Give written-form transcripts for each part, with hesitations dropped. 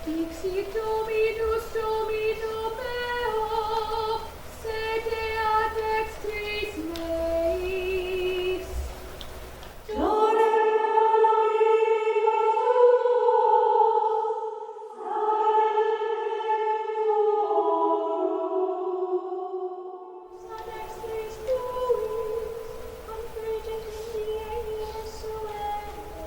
Dixit Dominus Domino meo, sede ad extris meis. Dore ad extris tuis, confregit in die suetis.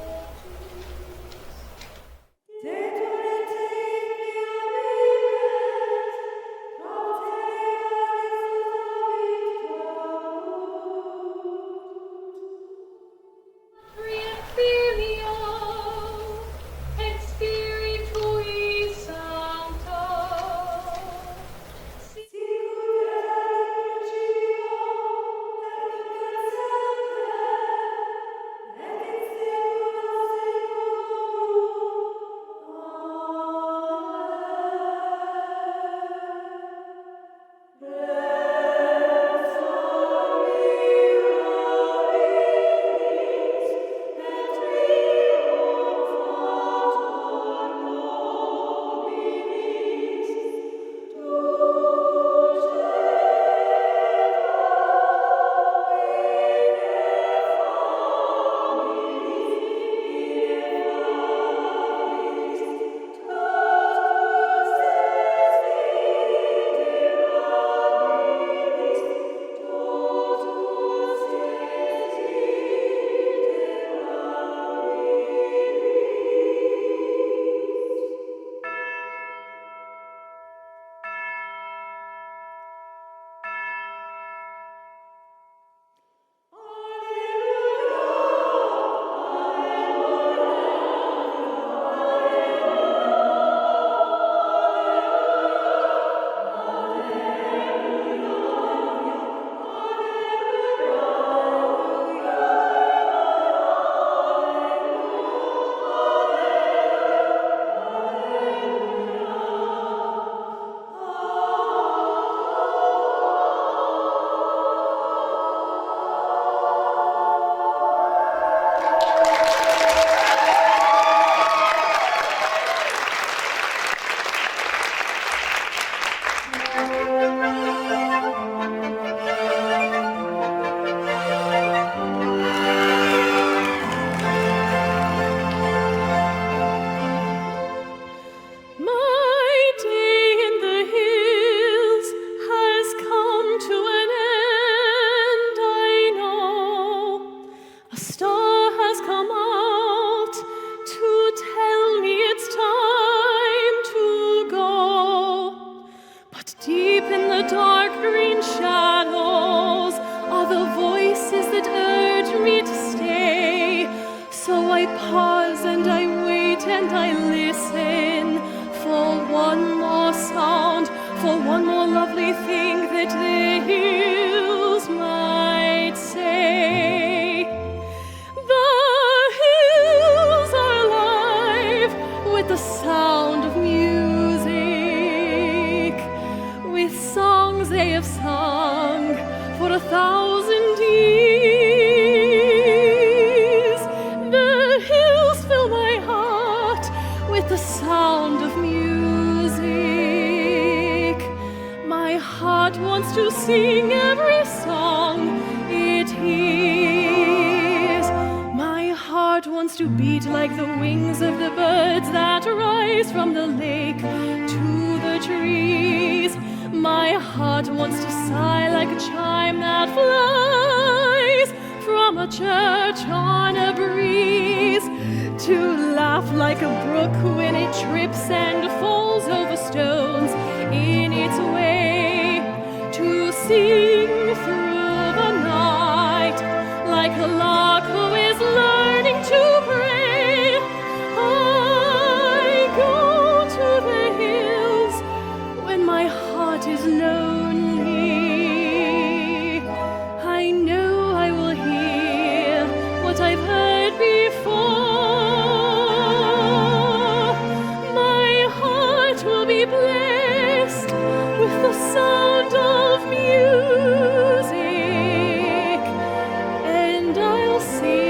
Sound of music, and I'll sing.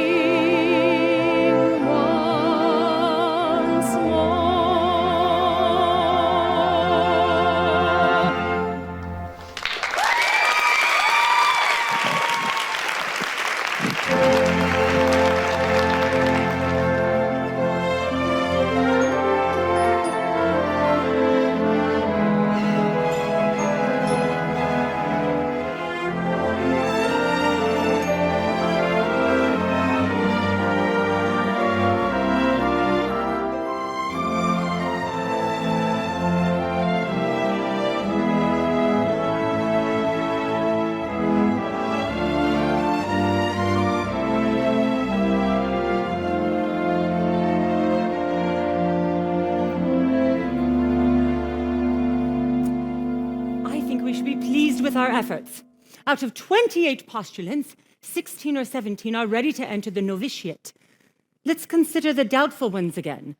with our efforts. Out of 28 postulants, 16 or 17 are ready to enter the novitiate. Let's consider the doubtful ones again.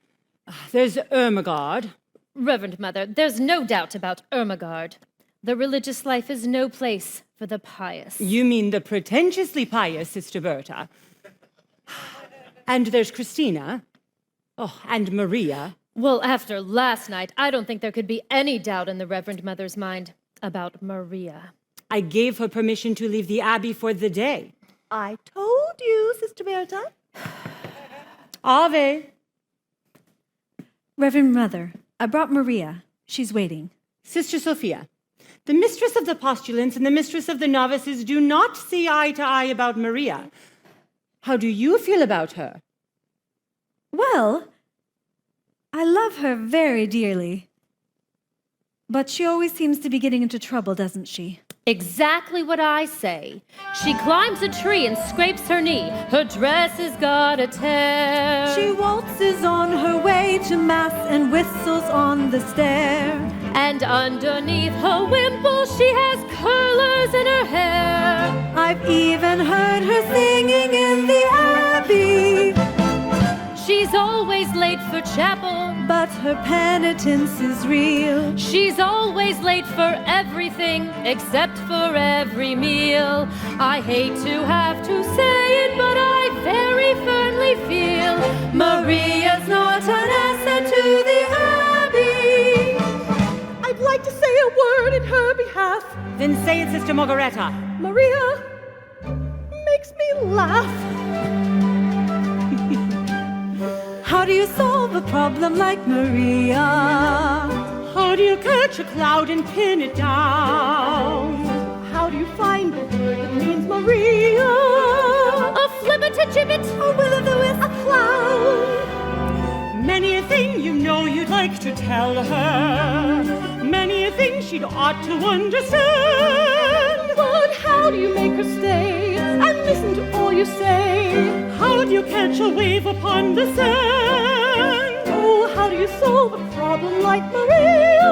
There's Ermengarde. Reverend Mother, there's no doubt about Ermengarde. The religious life is no place for the pious. You mean the pretentiously pious, Sister Berta. And there's Christina. Oh, and Maria. Well, after last night, I don't think there could be any doubt in the Reverend Mother's mind about Maria. I gave her permission to leave the abbey for the day. I told you, Sister Berta. Ave. Reverend Mother, I brought Maria. She's waiting. Sister Sophia, the mistress of the postulants and the mistress of the novices do not see eye to eye about Maria. How do you feel about her? Well, I love her very dearly. But she always seems to be getting into trouble, doesn't she? Exactly what I say. She climbs a tree and scrapes her knee. Her dress has got a tear. She waltzes on her way to Mass and whistles on the stair. And underneath her wimple, she has curlers in her hair. I've even heard her singing in the abbey. She's always late for chapel, but her penitence is real. She's always late for everything except for every meal. I hate to have to say it, but I very firmly feel Maria's not an asset to the abbey. I'd like to say a word in her behalf. Then say it, Sister Margareta. Maria makes me laugh. How do you solve a problem like Maria? How do you catch a cloud and pin it down? How do you find a word that means Maria? A flibbit, a gibbet, A will-o'-the-wisp, a clown. Many a thing you know you'd like to tell her. Many a thing she'd ought to understand. But how do you make her stay and listen to all you say? How do you catch a wave upon the sand? Oh, how do you solve a problem like Maria?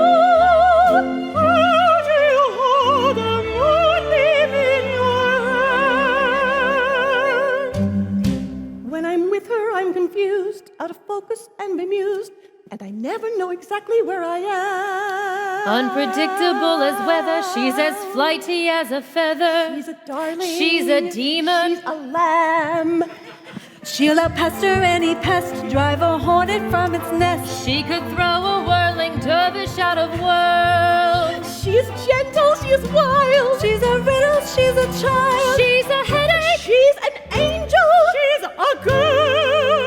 How do you hold a moonbeam in your hand? When I'm with her, I'm confused, out of focus and bemused, and I never know exactly where I am. unpredictable as weather. She's as flighty as a feather. She's a darling. She's a demon. She's a lamb. She'll outpester any pest, drive a hornet from its nest. She could throw a whirling dervish out of worlds. She's gentle, she is wild. She's a riddle, she's a child. She's a headache. She's an angel. She's a girl.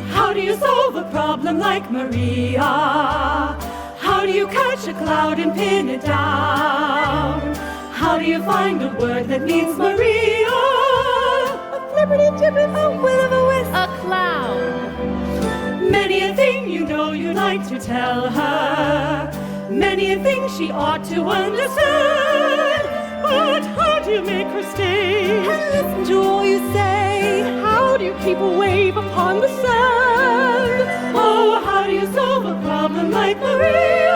How do you solve a problem like Maria? How do you catch a cloud and pin it down? How do you find a word that means Maria? A flibberty-gibbet, a will-o'-the-wisp. A clown. Many a thing you know you'd like to tell her. Many a thing she ought to understand. But how do you make her stay? And listen to all you say. How do you keep a wave upon the sand? Oh, how do you solve a problem like Maria?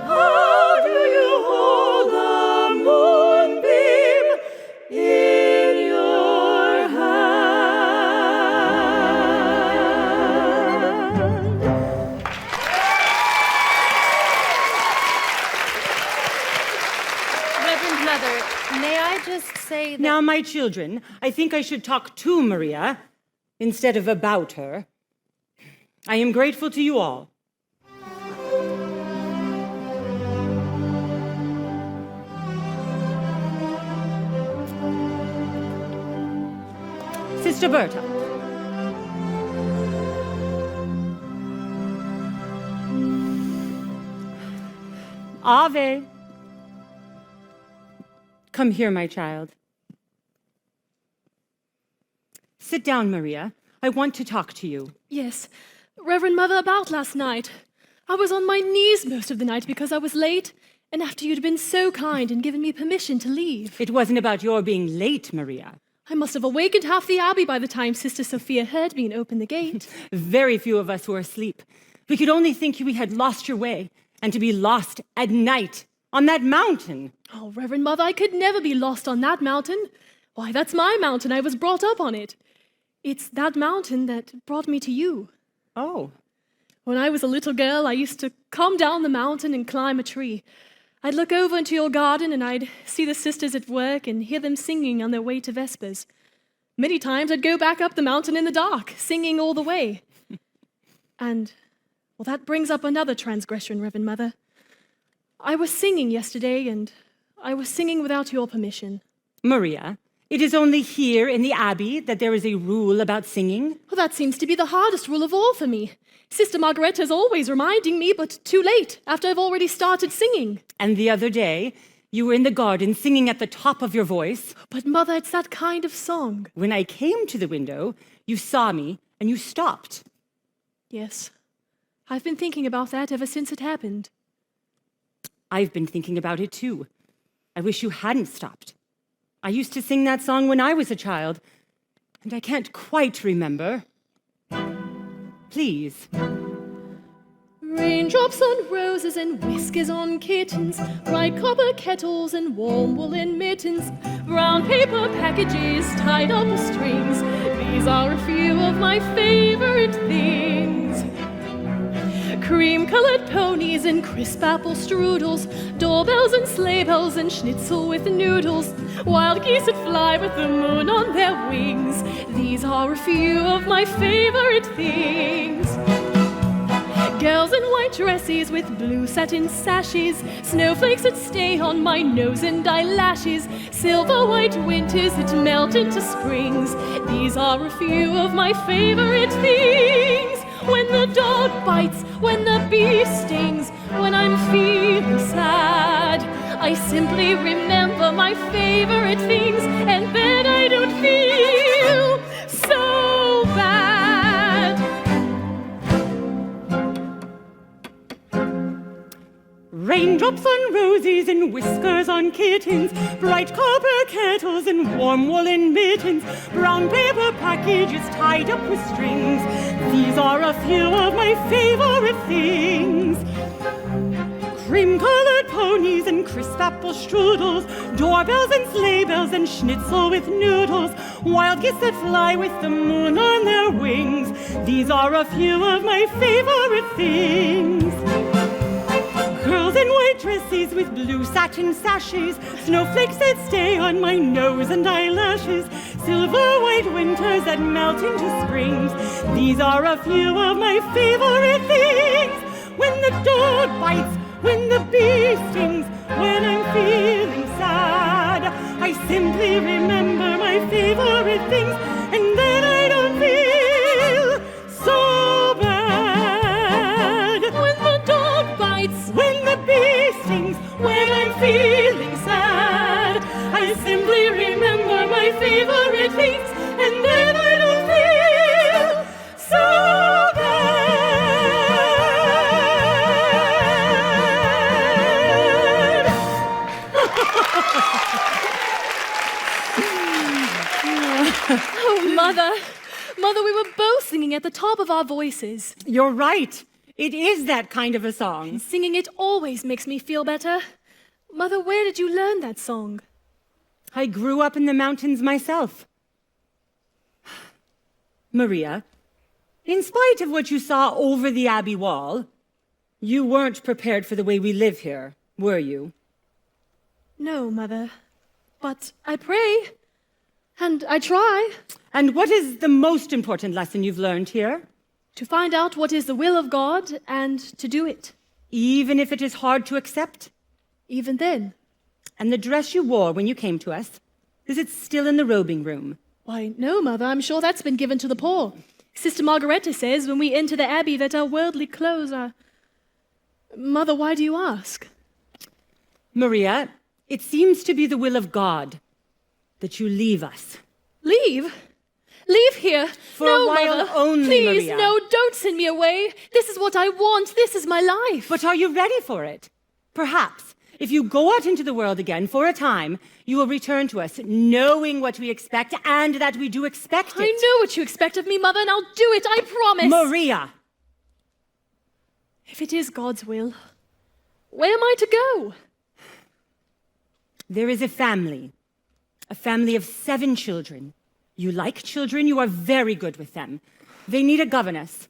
How do you hold the moonbeam in your hand? Reverend Mother, may I just say that... Now, my children, I think I should talk to Maria instead of about her. I am grateful to you all. Sister Berta. Ave. Come here, my child. Sit down, Maria. I want to talk to you. Yes, Reverend Mother, about last night. I was on my knees most of the night because I was late, and after you'd been so kind and given me permission to leave. It wasn't about your being late, Maria. I must have awakened half the abbey by the time Sister Sophia heard me and opened the gate. Very few of us were asleep. We could only think we had lost your way, and to be lost at night on that mountain. Oh, Reverend Mother, I could never be lost on that mountain. Why, that's my mountain. I was brought up on it. It's that mountain that brought me to you. Oh. When I was a little girl, I used to come down the mountain and climb a tree. I'd look over into your garden and I'd see the sisters at work and hear them singing on their way to Vespers. Many times I'd go back up the mountain in the dark, singing all the way. And, well, that brings up another transgression, Reverend Mother. I was singing yesterday, and I was singing without your permission. Maria, it is only here in the abbey that there is a rule about singing. Well, that seems to be the hardest rule of all for me. Sister Margaretta's always reminding me, but too late, after I've already started singing. And the other day, you were in the garden singing at the top of your voice. But, Mother, it's that kind of song. When I came to the window, you saw me and you stopped. Yes. I've been thinking about that ever since it happened. I've been thinking about it too. I wish you hadn't stopped. I used to sing that song when I was a child, and I can't quite remember. Please. Raindrops on roses and whiskers on kittens, bright copper kettles and warm woolen mittens, brown paper packages tied up with strings. These are a few of my favorite things. Cream-colored ponies and crisp apple strudels, doorbells and sleigh bells and schnitzel with noodles, wild geese that fly with the moon on their wings. These are a few of my favorite things. Girls in white dresses with blue satin sashes, snowflakes that stay on my nose and eyelashes, silver white winters that melt into springs. These are a few of my favorite things. When the dog bites, when the bee stings, when I'm feeling sad, I simply remember my favorite things, and then I don't feel so bad. Raindrops on roses and whiskers on kittens, bright copper kettles and warm woolen mittens, brown paper packages tied up with strings. These are a few of my favorite things. Cream-colored ponies and crisp apple strudels, doorbells and sleigh bells and schnitzel with noodles, wild geese that fly with the moon on their wings. These are a few of my favorite things. Girls in white dresses with blue satin sashes, snowflakes that stay on my nose and eyelashes, silver white winters that melt into springs. These are a few of my favorite things. When the dog bites, when the bee stings, when I'm feeling sad, I simply remember my favorite things, and then I don't feel so bad. When the dog bites, when the bee stings, when I'm feeling sad, I simply remember my favorite things, and then I don't feel so bad. oh, Mother, we were both singing at the top of our voices. You're right. It is that kind of a song. Singing it always makes me feel better. Mother, where did you learn that song? I grew up in the mountains myself. Maria, in spite of what you saw over the abbey wall, you weren't prepared for the way we live here, were you? No, Mother. But I pray. And I try. And what is the most important lesson you've learned here? To find out what is the will of God and to do it. Even if it is hard to accept? Even then. And the dress you wore when you came to us, is it still in the robing room? Why, no, Mother. I'm sure that's been given to the poor. Sister Margaretta says when we enter the abbey that our worldly clothes are... Mother, why do you ask? Maria, it seems to be the will of God that you leave us. Leave? Leave here? For no, a while Mother. only, Please, Maria. no, don't send me away. This is what I want. This is my life. But are you ready for it? Perhaps, if you go out into the world again for a time, you will return to us knowing what we expect and that we do expect it. I know what you expect of me, Mother, and I'll do it, I promise. Maria! If it is God's will, Where am I to go? There is a family of 7 children. You like children, you are very good with them. They need a governess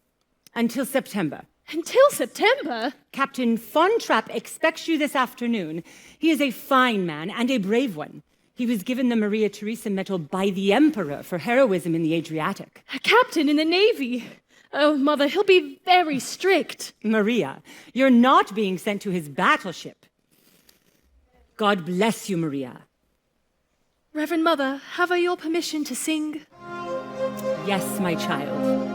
until September. Until September? Captain von Trapp expects you this afternoon. He is a fine man and a brave one. He was given the Maria Theresa Medal by the Emperor for heroism in the Adriatic. A captain in the Navy? Oh, Mother, he'll be very strict. Maria, you're not being sent to his battleship. God bless you, Maria. Reverend Mother, have I your permission to sing? Yes, my child.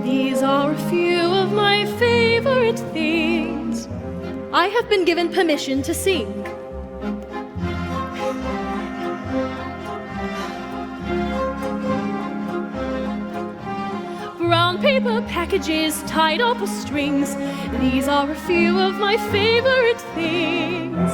These are a few of my favorite things. I have been given permission to sing. Brown paper packages tied up with strings. These are a few of my favorite things.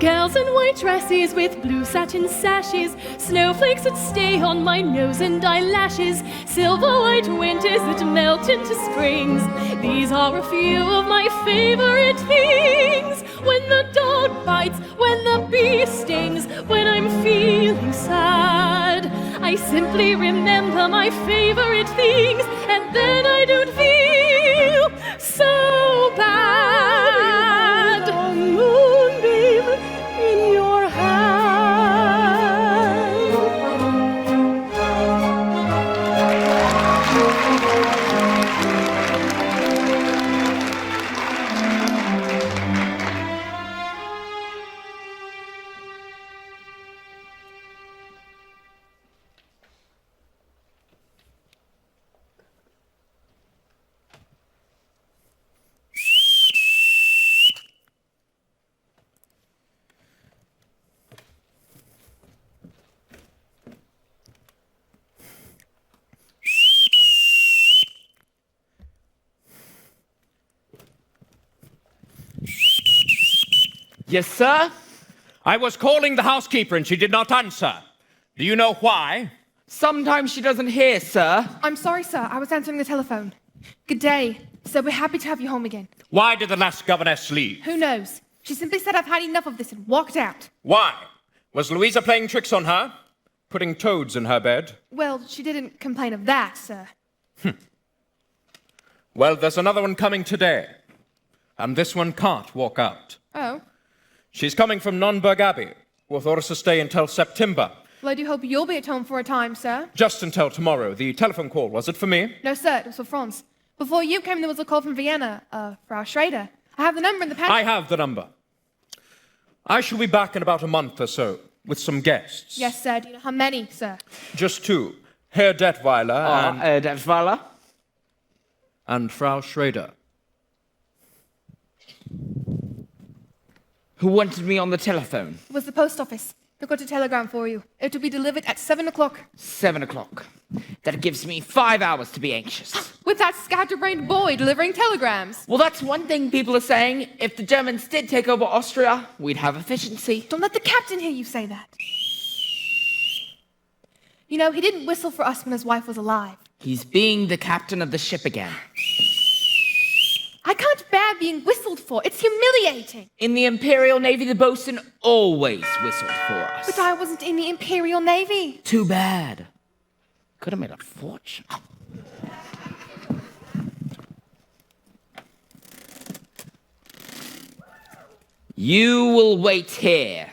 Gals in white dresses with blue satin sashes, snowflakes that stay on my nose and eyelashes, silver white winters that melt into springs. These are a few of my favorite things. When the dog bites, when the bee stings, when I'm feeling sad, I simply remember my favorite things, and then I don't feel so bad. A moonbeam in your hand. Yes, sir? I was calling the housekeeper and she did not answer. Do you know why? Sometimes she doesn't hear, sir. I'm sorry, sir. I was answering the telephone. Good day. So we're happy to have you home again. Why did the last governess leave? Who knows? She simply said I've had enough of this and walked out. Why? Was Louisa playing tricks on her? Putting toads in her bed? Well, she didn't complain of that, sir. Well, there's another one coming today. And this one can't walk out. Oh. She's coming from Nonnberg Abbey, with orders to stay until September. Well, I do hope you'll be at home for a time, sir. Just until tomorrow. The telephone call, was it for me? No, sir. It was for Franz. Before you came, there was a call from Vienna. Frau Schrader. I have the number in the pantry. I have the number. I shall be back in about a month or so, with some guests. Yes, sir. Do you know how many, sir? Just 2. Herr Detweiler Detweiler? and Frau Schrader. Who wanted me on the telephone? It was the post office. They got a telegram for you. It will be delivered at 7 o'clock. 7 o'clock. That gives me 5 hours to be anxious. With that scatterbrained boy delivering telegrams. Well, that's one thing people are saying. If the Germans did take over Austria, we'd have efficiency. Don't let the captain hear you say that. You know, he didn't whistle for us when his wife was alive. He's being the captain of the ship again. I can't bear being whistled for. It's humiliating. In the Imperial Navy, the bosun always whistled for us. But I wasn't in the Imperial Navy. Too bad. Could have made a fortune. You will wait here.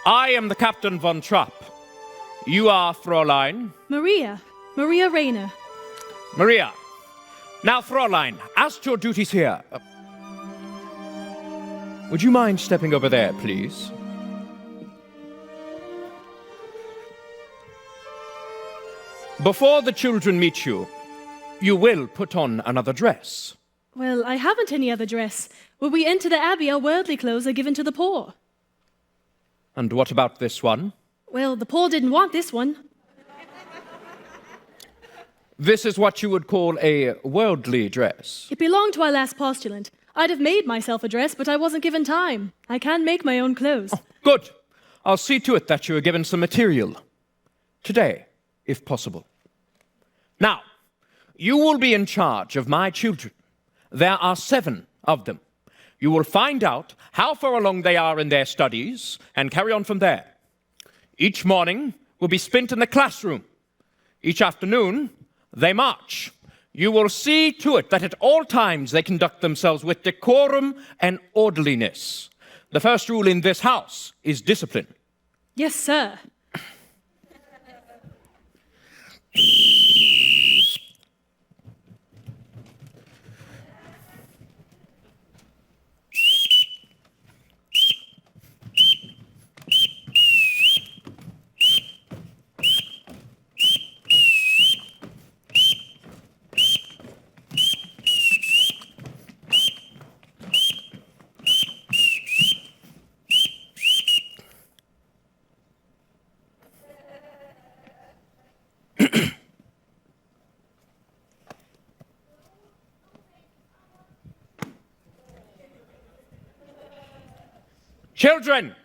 I am the Captain von Trapp. You are Fräulein. Maria Rayner. Maria. Now, Fräulein, as to your duties here. Would you mind stepping over there, please? Before the children meet you, you will put on another dress. Well, I haven't any other dress. When we enter the abbey, our worldly clothes are given to the poor. And what about this one? Well, the poor didn't want this one. This is what you would call a worldly dress. It belonged to our last postulant. I'd have made myself a dress, but I wasn't given time. I can make my own clothes. Oh, good. I'll see to it that you are given some material. Today, if possible. Now, you will be in charge of my children. There are 7 of them. You will find out how far along they are in their studies and carry on from there. Each morning will be spent in the classroom. Each afternoon, they march. You will see to it that at all times they conduct themselves with decorum and orderliness. The first rule in this house is discipline. Yes, sir. Children,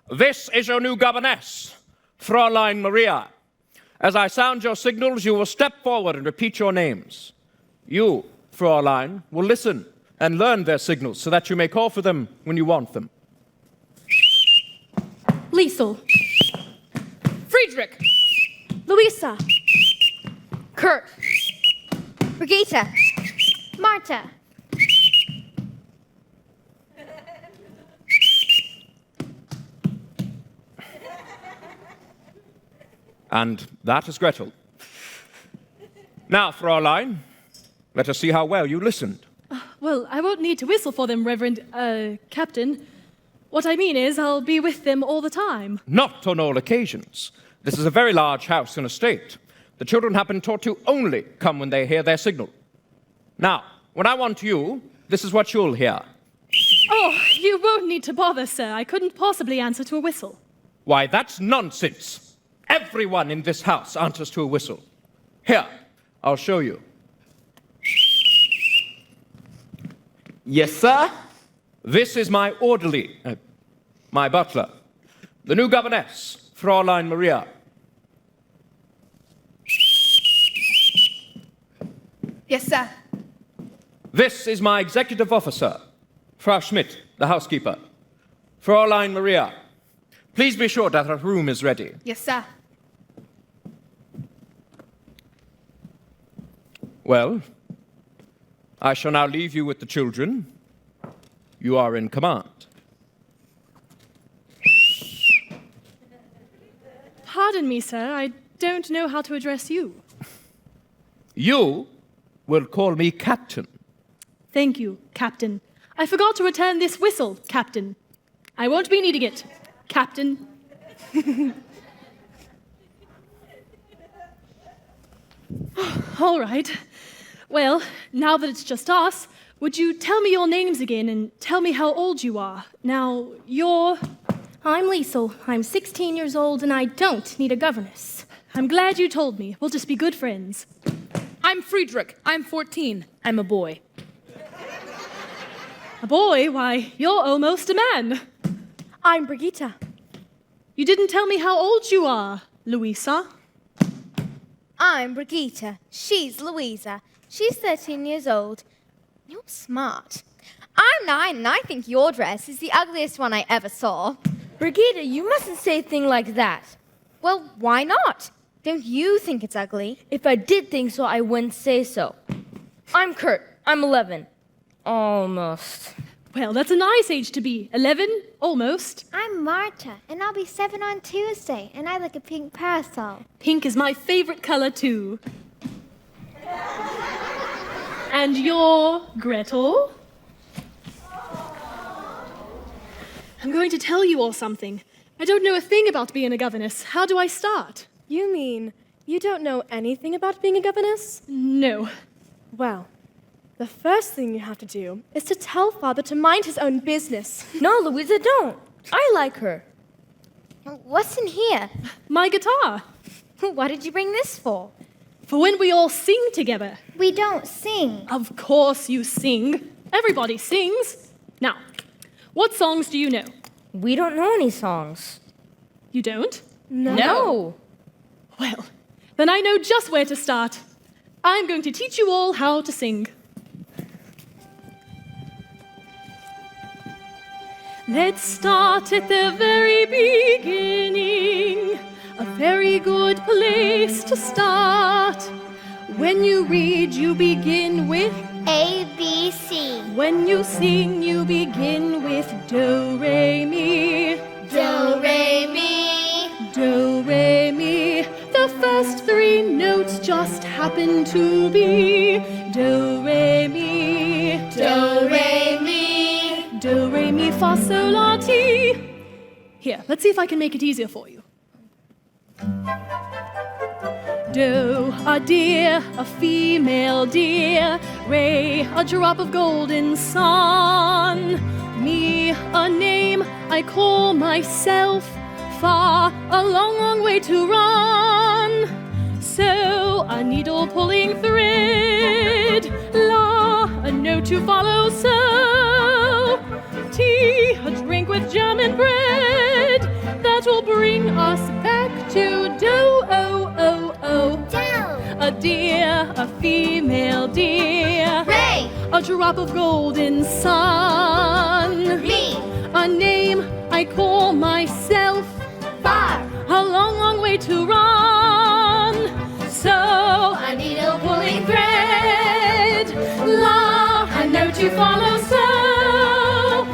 this is your new governess, Fräulein Maria. As I sound your signals, you will step forward and repeat your names. You, Fräulein, will listen and learn their signals so that you may call for them when you want them. Liesel. Friedrich. Louisa. Kurt. Brigitte. Marta. And that is Gretel. Now, Fräulein, let us see how well you listened. Well, I won't need to whistle for them, Reverend, Captain. What I mean is, I'll be with them all the time. Not on all occasions. This is a very large house and estate. The children have been taught to only come when they hear their signal. Now, when I want you, this is what you'll hear. Oh, you won't need to bother, sir. I couldn't possibly answer to a whistle. Why, that's nonsense. Everyone in this house answers to a whistle. Here, I'll show you. Yes, sir? This is my orderly, my butler, the new governess, Fräulein Maria. Yes, sir. This is my executive officer, Frau Schmidt, the housekeeper. Fräulein Maria, please be sure that her room is ready. Yes, sir. Well, I shall now leave you with the children. You are in command. Pardon me, sir. I don't know how to address you. You will call me Captain. Thank you, Captain. I forgot to return this whistle, Captain. I won't be needing it, Captain. All right. Well, now that it's just us, would you tell me your names again and tell me how old you are? Now, you're... I'm Liesel. I'm 16 years old and I don't need a governess. I'm glad you told me. We'll just be good friends. I'm Friedrich. I'm 14. I'm a boy. A boy? Why, you're almost a man. I'm Brigitte. You didn't tell me how old you are, Louisa. I'm Brigitte. She's Louisa. She's 13 years old. You're smart. I'm 9 and I think your dress is the ugliest one I ever saw. Brigitte, you mustn't say a thing like that. Well, why not? Don't you think it's ugly? If I did think so, I wouldn't say so. I'm Kurt. I'm 11. Almost. Well, that's a nice age to be. 11? Almost. I'm Marta, and I'll be 7 on Tuesday, and I like a pink parasol. Pink is my favorite color, too. And you're Gretel? I'm going to tell you all something. I don't know a thing about being a governess. How do I start? You mean you don't know anything about being a governess? No. Well, The first thing you have to do is to tell Father to mind his own business. No, Louisa, don't. I like her. What's in here? My guitar. What did you bring this for? For when we all sing together. We don't sing. Of course you sing. Everybody sings. Now, what songs do you know? We don't know any songs. You don't? No. Well, then I know just where to start. I'm going to teach you all how to sing. Let's start at the very beginning. A very good place to start. When you read, you begin with A, B, C. When you sing, you begin with do, re, mi. Do, re, mi. Do, re, mi. The first three notes just happen to be do, re, mi. Do, re, mi. Do, re, mi, fa, sol, la, ti. Here, let's see if I can make it easier for you. Do, a deer, a female deer. Re, a drop of golden sun. Mi, a name I call myself. Fa, a long, long way to run. So, a needle pulling thread. La, a note to follow. So, tea, a drink with jam and bread. That will bring us back to do, oh, oh, oh. Do. A deer, a female deer. Re. A drop of golden sun. Mi. A name I call myself. Far. A long, long way to run. So, A needle pulling thread. la, a note to follow. So,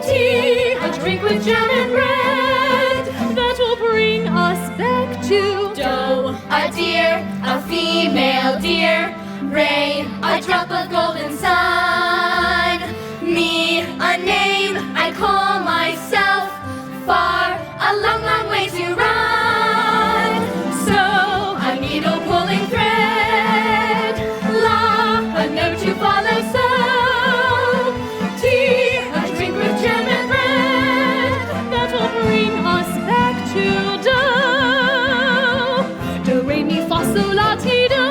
tea, a drink with jam and bread. That will bring us back to Do. A deer, a female deer. Re. A drop of golden sun. Mi. A name I call myself. Far. A long, long way to run. So, A needle pulling thread. la, a note to follow. So, tea, a drink with jam and bread. That will bring us back to do. Do, re, mi, fa, sol, la, ti, do.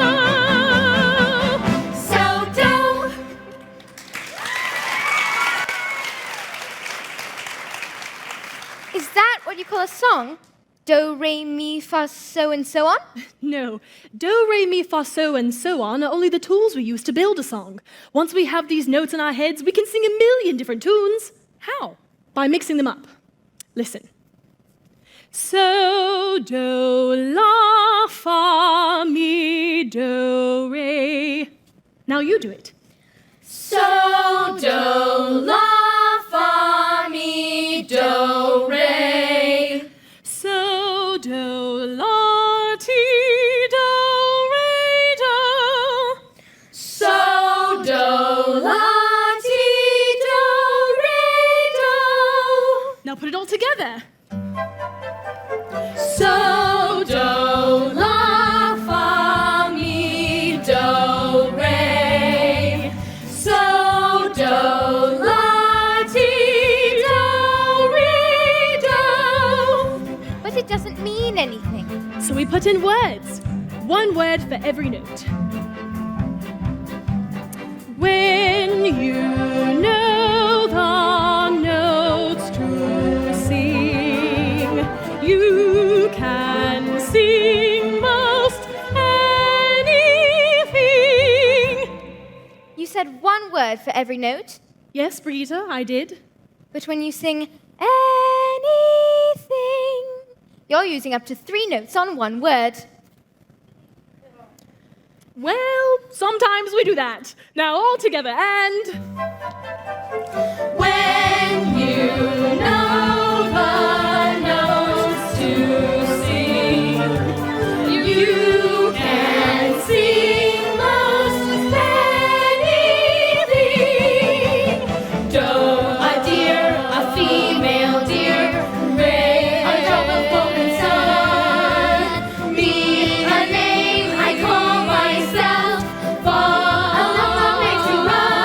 So do. Is that what you call a song? Do, re, mi, fa, so, and so on? No, do, re, mi, fa, so, and so on are only the tools we use to build a song. Once we have these notes in our heads, we can sing a million different tunes. How? By mixing them up. Listen. So, do, la, fa, mi, do, re. Now you do it. So, do, la, fa, mi, do, re. So, do, la, ti, do, re, do. So, do, la, ti, do, re, do. Now put it all together. So, do, la, fa, mi, do, re. So, do, la, ti, do, re, do. But it doesn't mean anything. So we put in words. One word for every note. When you know the notes to sing, you can sing most anything. You said one word for every note, Yes, Brigitte, I did. but when you sing anything, you're using up to 3 notes on one word. Well, sometimes we do that. Now all together and... When you know the notes to sing, you can sing most anything. Do, a deer, a female deer. Re, a drop of golden sun. Mi, a name I call myself. Fa, a long, long way to run.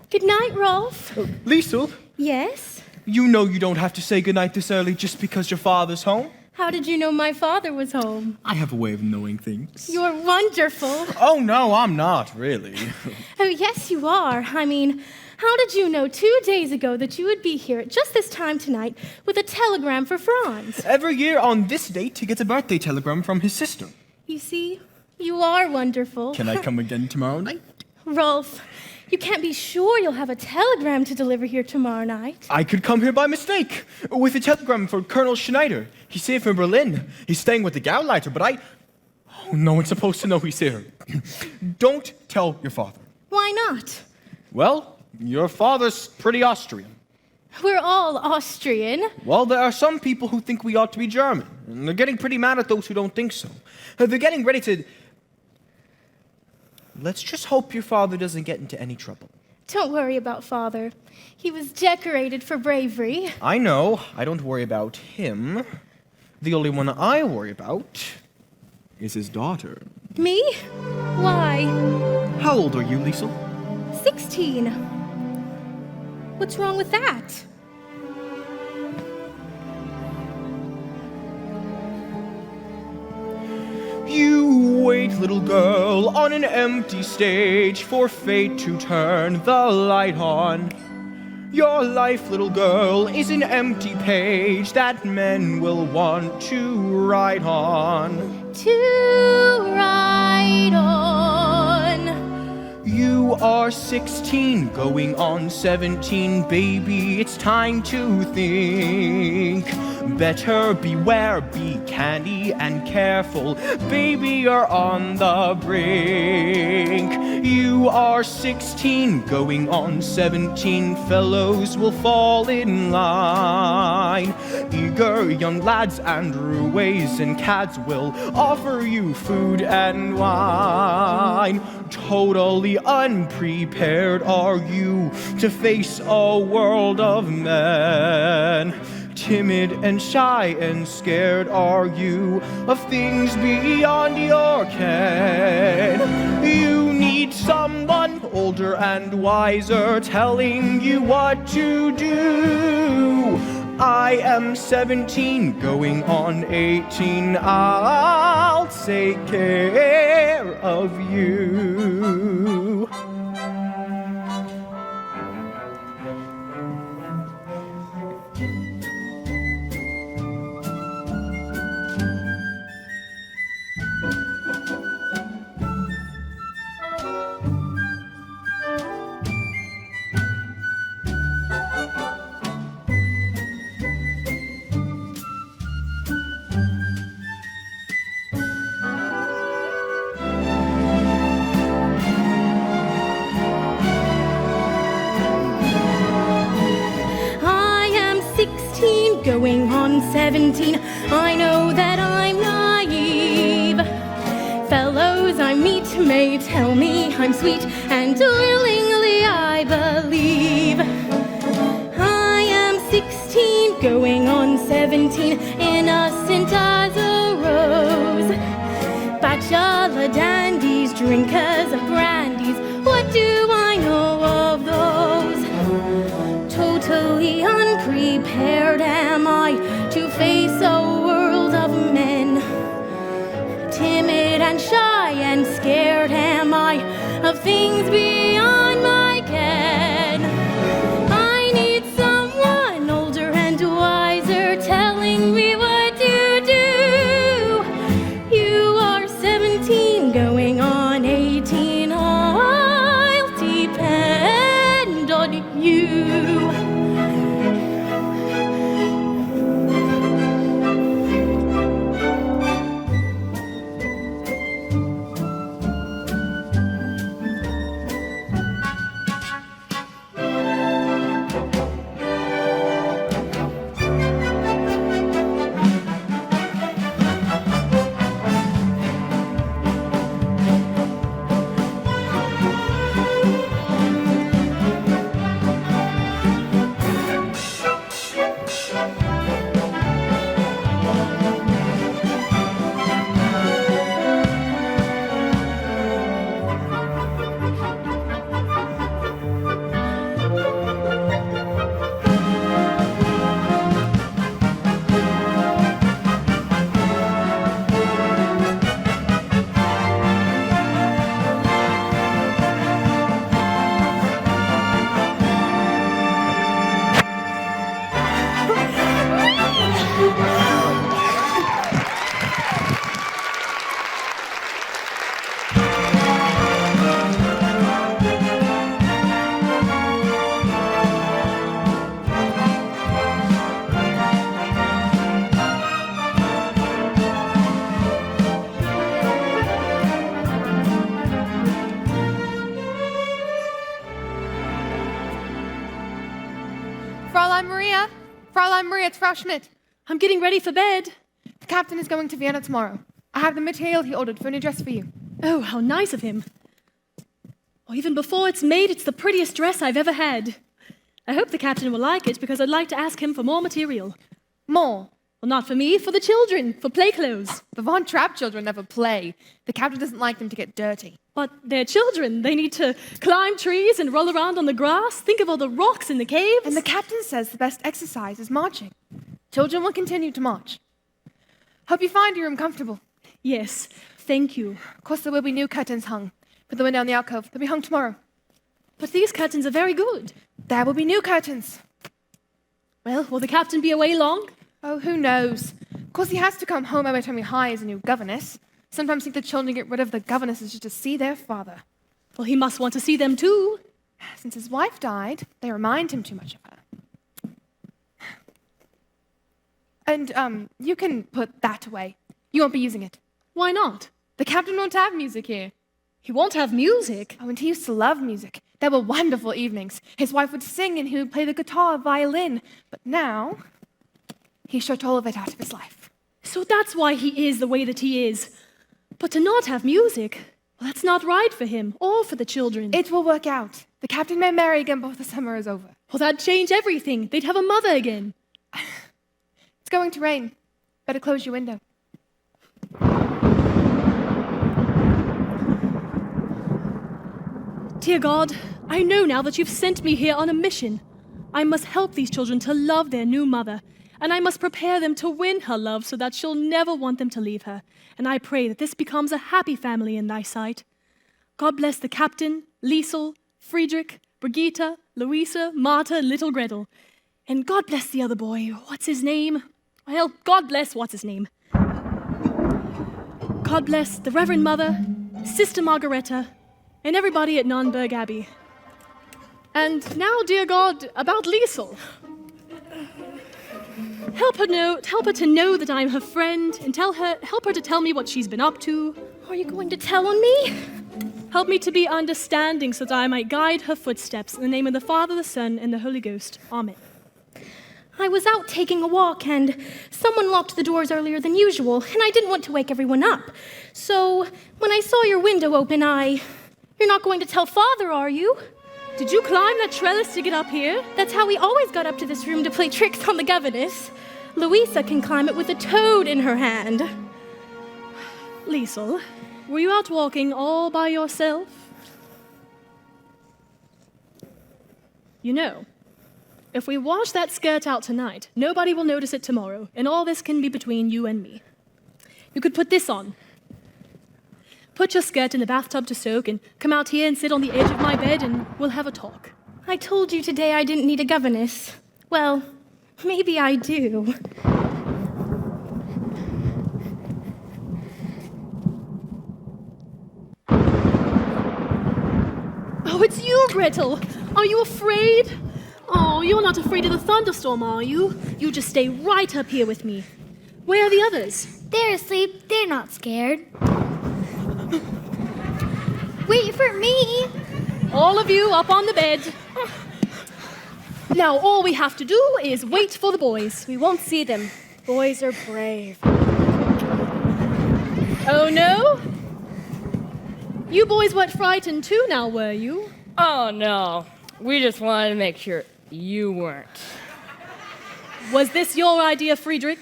Good night, Rolf. Liesel, Yes? you know you don't have to say goodnight this early just because your father's home. How did you know my father was home? I have a way of knowing things. You're wonderful. Oh, no, I'm not, really. Oh, yes, you are. I mean, how did you know 2 days ago that you would be here at just this time tonight with a telegram for Franz? Every year on this date, he gets a birthday telegram from his sister. You see, you are wonderful. Can I come again tomorrow night? Rolf, you can't be sure you'll have a telegram to deliver here tomorrow night. I could come here by mistake with a telegram for Colonel Schneider. He's here from Berlin. He's staying with the Gauleiter, but Oh, no one's supposed to know he's here. Don't tell your father. Why not? Well, your father's pretty Austrian. We're all Austrian. Well, there are some people who think we ought to be German, and they're getting pretty mad at those who don't think so. They're getting ready to... Let's just hope your father doesn't get into any trouble. Don't worry about Father. He was decorated for bravery. I know. I don't worry about him. The only one I worry about is his daughter. Me? Why? How old are you, Liesel? 16. What's wrong with that? You wait, little girl, on an empty stage for fate to turn the light on. Your life, little girl, is an empty page that men will want to write on. To ride on. You are 16, going on 17, baby, it's time to think. Better beware, be canny and careful, baby, you're on the brink. You are 16, going on 17, fellows will fall in line. Eager young lads and roués and cads will offer you food and wine. Totally unprepared are you to face a world of men. Timid and shy and scared are you of things beyond your ken. You need someone older and wiser telling you what to do. I am 17, going on 18, I'll take care of you. Going on 17, I know that I'm naive. Fellows I meet may tell me I'm sweet, and willingly I believe. I am 16, going on 17, innocent as a rose. Bachelor dandies, drinkers of brandies, what do I know of those? Totally unprepared am I to face a world of men. Timid and shy and scared am I of things beyond my ken. I need someone older and wiser telling me what to do. You are 17, going on 18, I'll depend on you. Fraulein Maria, it's Frau Schmidt. I'm getting ready for bed. The captain is going to Vienna tomorrow. I have the material he ordered for a new dress for you. Oh, how nice of him. Well, even before it's made, it's the prettiest dress I've ever had. I hope the captain will like it because I'd like to ask him for more material. More? Well, not for me, for the children, for play clothes. The Von Trapp children never play. The captain doesn't like them to get dirty. But they're children. They need to climb trees and roll around on the grass. Think of all the rocks in the caves. And the captain says the best exercise is marching. Children will continue to march. Hope you find your room comfortable. Yes, thank you. Of course, there will be new curtains hung. For the window in the alcove, they'll be hung tomorrow. But these curtains are very good. There will be new curtains. Well, will the captain be away long? Oh, who knows? Of course, he has to come home every time he hires a new governess. Sometimes think the children get rid of the governesses just to see their father. Well, he must want to see them too. Since his wife died, they remind him too much of her. And, you can put that away. You won't be using it. Why not? The captain won't have music here. He won't have music? Oh, and he used to love music. There were wonderful evenings. His wife would sing and he would play the guitar, violin. But now, he shut all of it out of his life. So that's why he is the way that he is. But to not have music, well, that's not right for him or for the children. It will work out. The captain may marry again before the summer is over. Well, that'd change everything. They'd have a mother again. It's going to rain. Better close your window. Dear God, I know now that you've sent me here on a mission. I must help these children to love their new mother, and I must prepare them to win her love so that she'll never want them to leave her. And I pray that this becomes a happy family in thy sight. God bless the captain, Liesel, Friedrich, Brigitte, Louisa, Marta, and little Gretel. And God bless the other boy. What's his name? Well, God bless what's his name. God bless the Reverend Mother, Sister Margareta, and everybody at Nürnberg Abbey. And now, dear God, about Liesel. Help her to know that I'm her friend, and help her to tell me what she's been up to. Are you going to tell on me? Help me to be understanding so that I might guide her footsteps in the name of the Father, the Son, and the Holy Ghost. Amen. I was out taking a walk and someone locked the doors earlier than usual, and I didn't want to wake everyone up. So when I saw your window open, You're not going to tell Father, are you? Did you climb that trellis to get up here? That's how we always got up to this room to play tricks on the governess. Louisa can climb it with a toad in her hand. Liesel, were you out walking all by yourself? You know, if we wash that skirt out tonight, nobody will notice it tomorrow, and all this can be between you and me. You could put this on. Put your skirt in the bathtub to soak and come out here and sit on the edge of my bed and we'll have a talk. I told you today I didn't need a governess. Well, maybe I do. Oh, it's you, Gretel. Are you afraid? Oh, you're not afraid of the thunderstorm, are you? You just stay right up here with me. Where are the others? They're asleep. They're not scared. Wait for me. All of you up on the bed. Now all we have to do is wait for the boys. We won't see them. Boys are brave. Oh no? You boys weren't frightened too now, were you? Oh no. We just wanted to make sure you weren't. Was this your idea, Friedrich?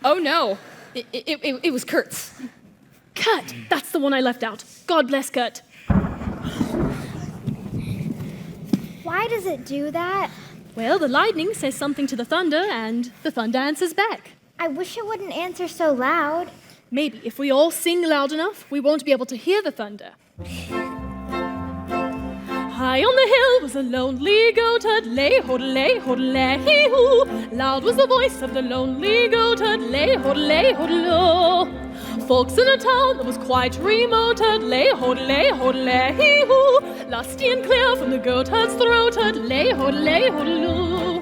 Oh no. It was Kurt's. Kurt! That's the one I left out. God bless Kurt. Why does it do that? Well, the lightning says something to the thunder, and the thunder answers back. I wish it wouldn't answer so loud. Maybe if we all sing loud enough, we won't be able to hear the thunder. High on the hill was a lonely goatherd, lay hodelay, hodelay, hee-hoo. Loud was the voice of the lonely goatherd, lay hodelay, hodelo. Folks in a town that was quite remoted, lay hodelay, hodelay, hee-hoo. Lusty and clear from the goatherd's throated, lay hodelay, hodelo.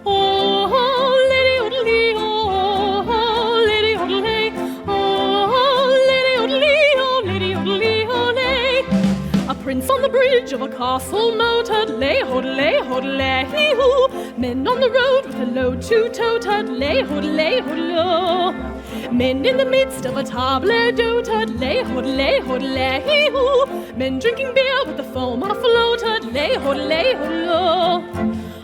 Oh, lady hodelay, oh, lady hodelay, oh, lady hodelay, oh, lady hodelay, hodelay. A prince on the bridge of a castle moated, lay-hood-lay, hood-lay-hee-hoo. Men on the road with a load to toted, lay-hood-lay, hood-lo. Men in the midst of a table d'hote, lay-hood-lay, hood-lay-hee-hoo. Men drinking beer with the foam floated, lay-hood-lay, hood-lo.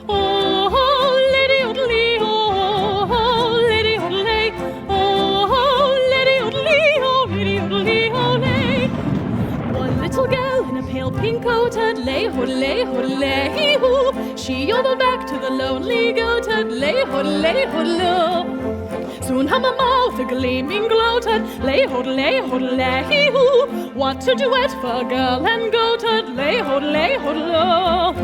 Oh, lady-hood-lee, oh, lady-hood-lay, oh, lady-hood-lee, oh, lady-hood-lee, oh, lay. One little girl in a pale pink coated, lay-hood-lay, hood-lay-hee-hoo. She yodeled back to the lonely goatherd, lay-hood-lay, hood-lo. Soon hum a mouth, a gleaming gloated, lay-hood-lay, hood-lay-hee-hoo. What a duet for girl and goatherd, lay-hood-lay, hood-lo.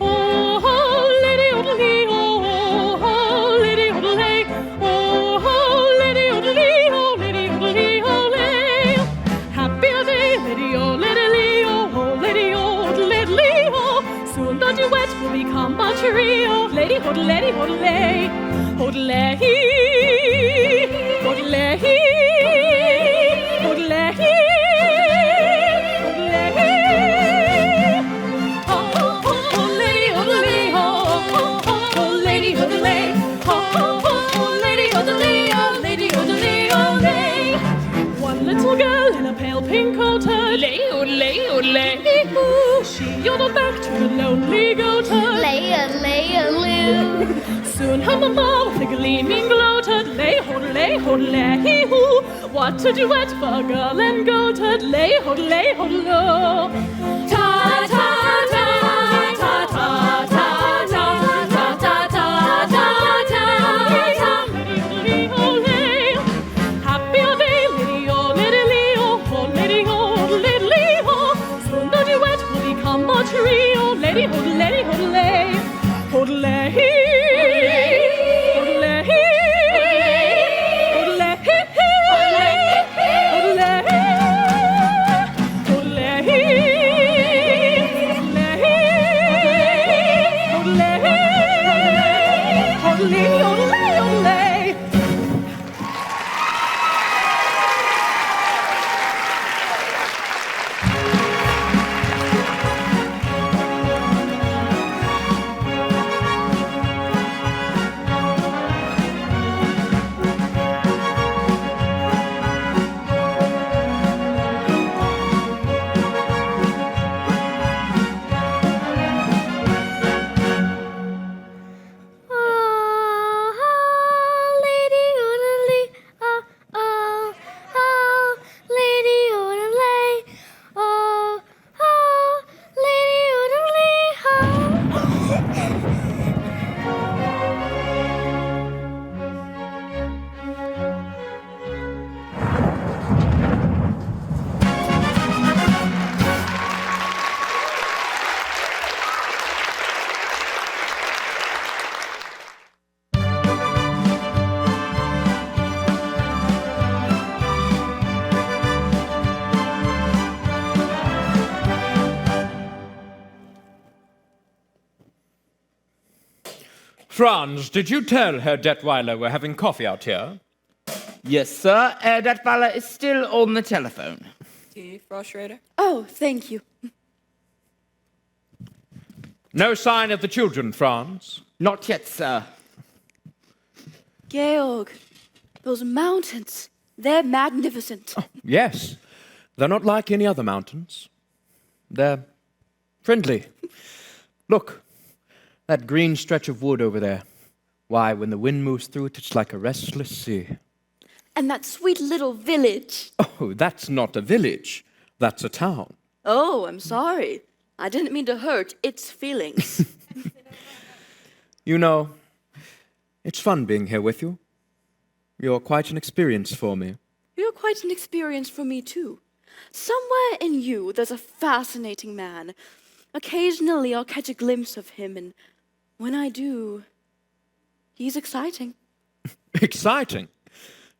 Oh, lady-hood-lee, oh, lady-hood-lay, oh, lady-hood-lee, oh, lady-hood-lee, oh, lay. Happy are they, lady-oh, lady-lee, oh, lady-oh-lady-lee, oh. Soon the duet will become a trio, lady-hood-lay, hood-lay, hood-lay, hood-lay, hood-lay. Little girl in a pale pink coated, lay-o-lay-o-lay-hoo. She yodeled back to the lonely goatherd, Lay-a-lay-a-loo. soon hum a maw with a gleaming gloated, lay-ho-lay-ho-lay-hoo. What a duet for girl and goatherd, lay-ho-lay-ho-lo. Trio, lady hoodlay, hoodlay, hoodlay, hoodlay, hoodlay, Franz, did you tell Herr Detweiler we're having coffee out here? Yes, sir. That fella is still on the telephone. Tea, Frau Schrader? Oh, thank you. No sign of the children, Franz? Not yet, sir. Georg, those mountains, they're magnificent. Oh, yes. They're not like any other mountains. They're friendly. Look, that green stretch of wood over there. Why, when the wind moves through it, it's like a restless sea. And that sweet little village. Oh, that's not a village. That's a town. Oh, I'm sorry. I didn't mean to hurt its feelings. You know, it's fun being here with you. You're quite an experience for me. You're quite an experience for me, too. Somewhere in you, there's a fascinating man. Occasionally, I'll catch a glimpse of him, and when I do, he's exciting. Exciting?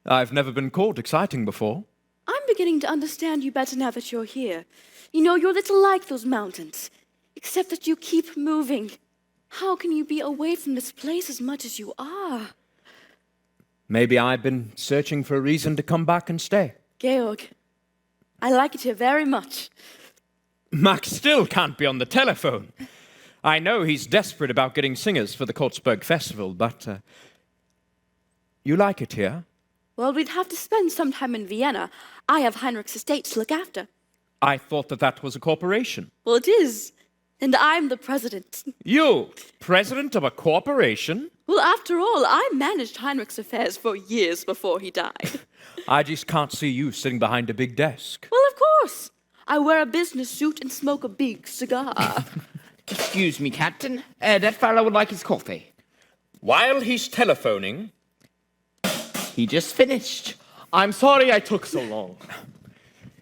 I've never been called exciting before. I'm beginning to understand you better now that you're here. You know, you're a little like those mountains, except that you keep moving. How can you be away from this place as much as you are? Maybe I've been searching for a reason to come back and stay. Georg, I like it here very much. Max still can't be on the telephone. I know he's desperate about getting singers for the Kotzberg Festival, but you like it here? Well, we'd have to spend some time in Vienna. I have Heinrich's estate to look after. I thought that was a corporation. Well, it is. And I'm the president. You, president of a corporation? Well, after all, I managed Heinrich's affairs for years before he died. I just can't see you sitting behind a big desk. Well, of course. I wear a business suit and smoke a big cigar. Excuse me, Captain. That fellow would like his coffee. While he's telephoning... He just finished. I'm sorry I took so long.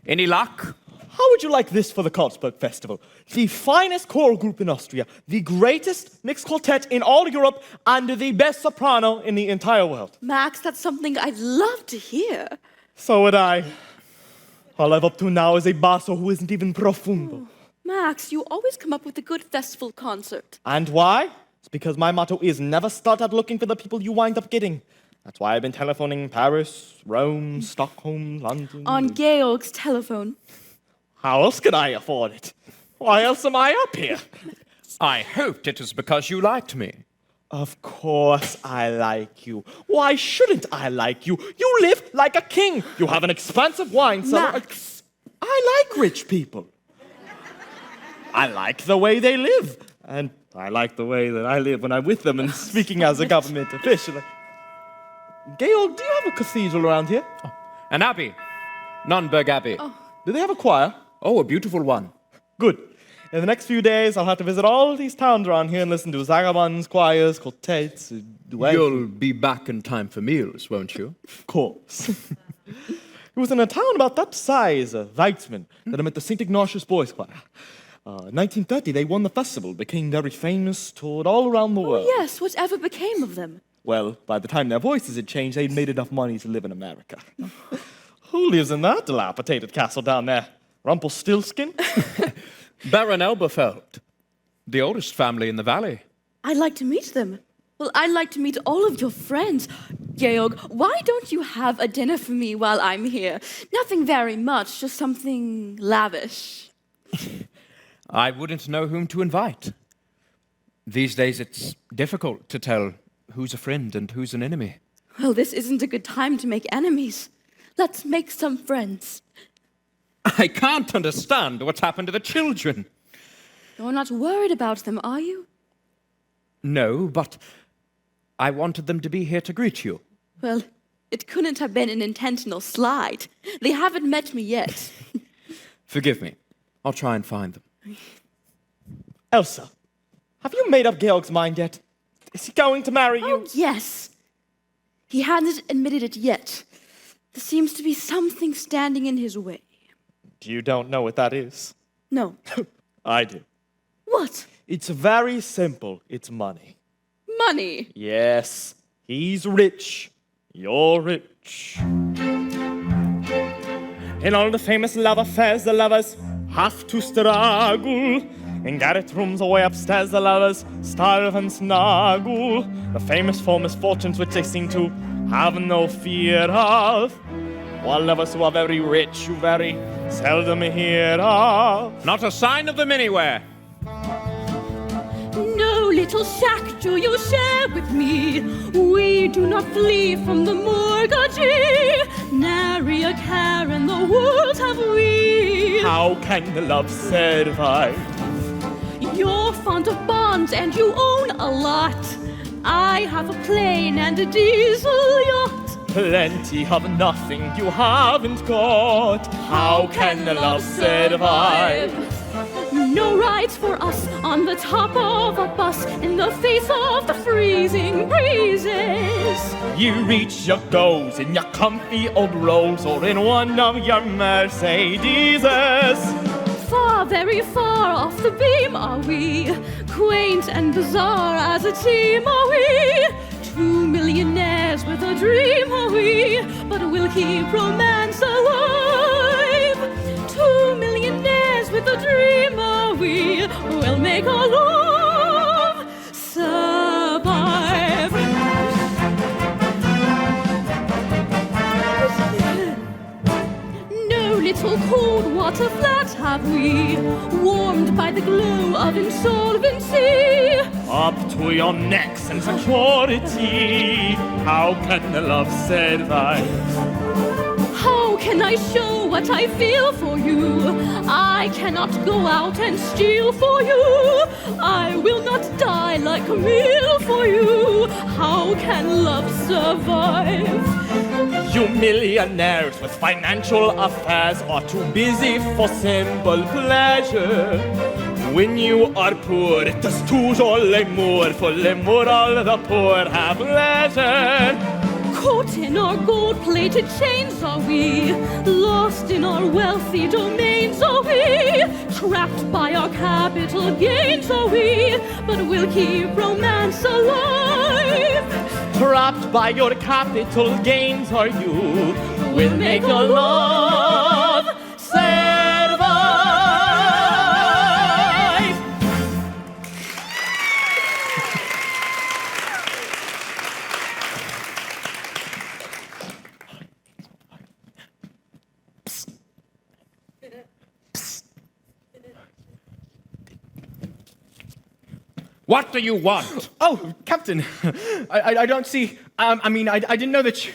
Any luck? How would you like this for the Kotzberg Festival? The finest choral group in Austria, the greatest mixed quartet in all Europe, and the best soprano in the entire world. Max, that's something I'd love to hear. So would I. All I've up to now is a basso who isn't even profundo. Max, you always come up with a good festival concert. And why? It's because my motto is never start out looking for the people you wind up getting. That's why I've been telephoning Paris, Rome, Stockholm, London. On Georg's telephone. How else could I afford it? Why else am I up here? I hoped it was because you liked me. Of course I like you. Why shouldn't I like you? You live like a king. You have an expensive wine cellar. Max. I like rich people. I like the way they live. And I like the way that I live when I'm with them and speaking as a government official. Georg, do you have a cathedral around here? Oh, an abbey. Nürnberg Abbey. Oh. Do they have a choir? Oh, a beautiful one. Good. In the next few days, I'll have to visit all these towns around here and listen to zagabonds, choirs, quartets, duets. You'll be back in time for meals, won't you? Of course. It was in a town about that size, Weitzman, that I met the St. Ignatius Boys Choir. 1930, they won the festival, became very famous, toured all around the world. Yes, whatever became of them? Well, by the time their voices had changed, they'd made enough money to live in America. Who lives in that dilapidated castle down there? Rumpelstiltskin? Baron Elberfeld, the oldest family in the valley. I'd like to meet them. Well, I'd like to meet all of your friends. Georg, why don't you have a dinner for me while I'm here? Nothing very much, just something lavish. I wouldn't know whom to invite. These days it's difficult to tell who's a friend and who's an enemy. Well, this isn't a good time to make enemies. Let's make some friends. I can't understand what's happened to the children. You're not worried about them, are you? No, but I wanted them to be here to greet you. Well, it couldn't have been an intentional slide. They haven't met me yet. Forgive me. I'll try and find them. Elsa, have you made up Georg's mind yet? Is he going to marry you? Oh, yes. He hasn't admitted it yet. There seems to be something standing in his way. You don't know what that is? No. I do. What? It's very simple. It's money. Money? Yes. He's rich. You're rich. In all the famous love affairs, the lovers have to struggle. In garret rooms away upstairs, the lovers starve and snuggle. The famous for misfortunes which they seem to have no fear of. While lovers who are very rich, you very seldom hear of. Not a sign of them anywhere. No little shack do you share with me. We do not flee from the mortgagee. Nary a care in the world have we. How can the love survive? You're fond of bonds and you own a lot. I have a plane and a diesel yacht. Plenty of nothing you haven't got. How can the love survive? No rides for us on the top of a bus in the face of the freezing breezes. You reach your goals in your comfy old Rolls or in one of your Mercedeses. Far, very far off the beam are we, quaint and bizarre as a team are we. 2 millionaires with a dream are we, but we'll keep romance alive. 2 millionaires with a dream are we, we'll make our love survive. No little little cold water flat have we, warmed by the glow of insolvency. Up to your necks in security, how can the love survive? How can I show what I feel for you? I cannot go out and steal for you. I will not die like a meal for you. How can love survive? You millionaires with financial affairs are too busy for simple pleasure. When you are poor, it is toujours l'amour. For l'amour, all the poor have leisure. Caught in our gold-plated chains are we, lost in our wealthy domains are we, trapped by our capital gains are we, but we'll keep romance alive. Trapped by your capital gains are you, we'll make a love survive. What do you want? Oh, Captain, I don't see. I didn't know that you.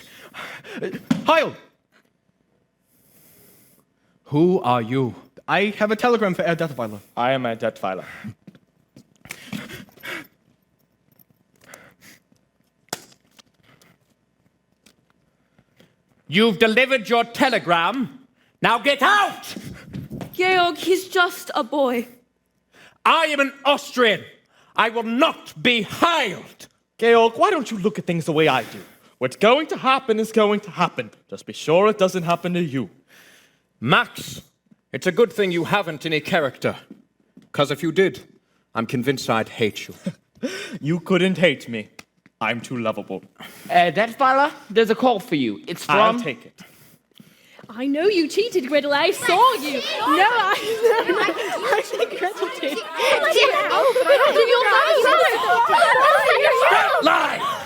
Heil! Who are you? I have a telegram for Herr Detweiler. I am a Detweiler. You've delivered your telegram. Now get out! Georg, he's just a boy. I am an Austrian. I will not be heiled. Georg, why don't you look at things the way I do? What's going to happen is going to happen. Just be sure it doesn't happen to you. Max, it's a good thing you haven't any character. Because if you did, I'm convinced I'd hate you. You couldn't hate me. I'm too lovable. Detweiler, there's a call for you. It's from... I'll take it. I know you cheated, Gretel. I saw you. No, I think Gretel did. Don't lie!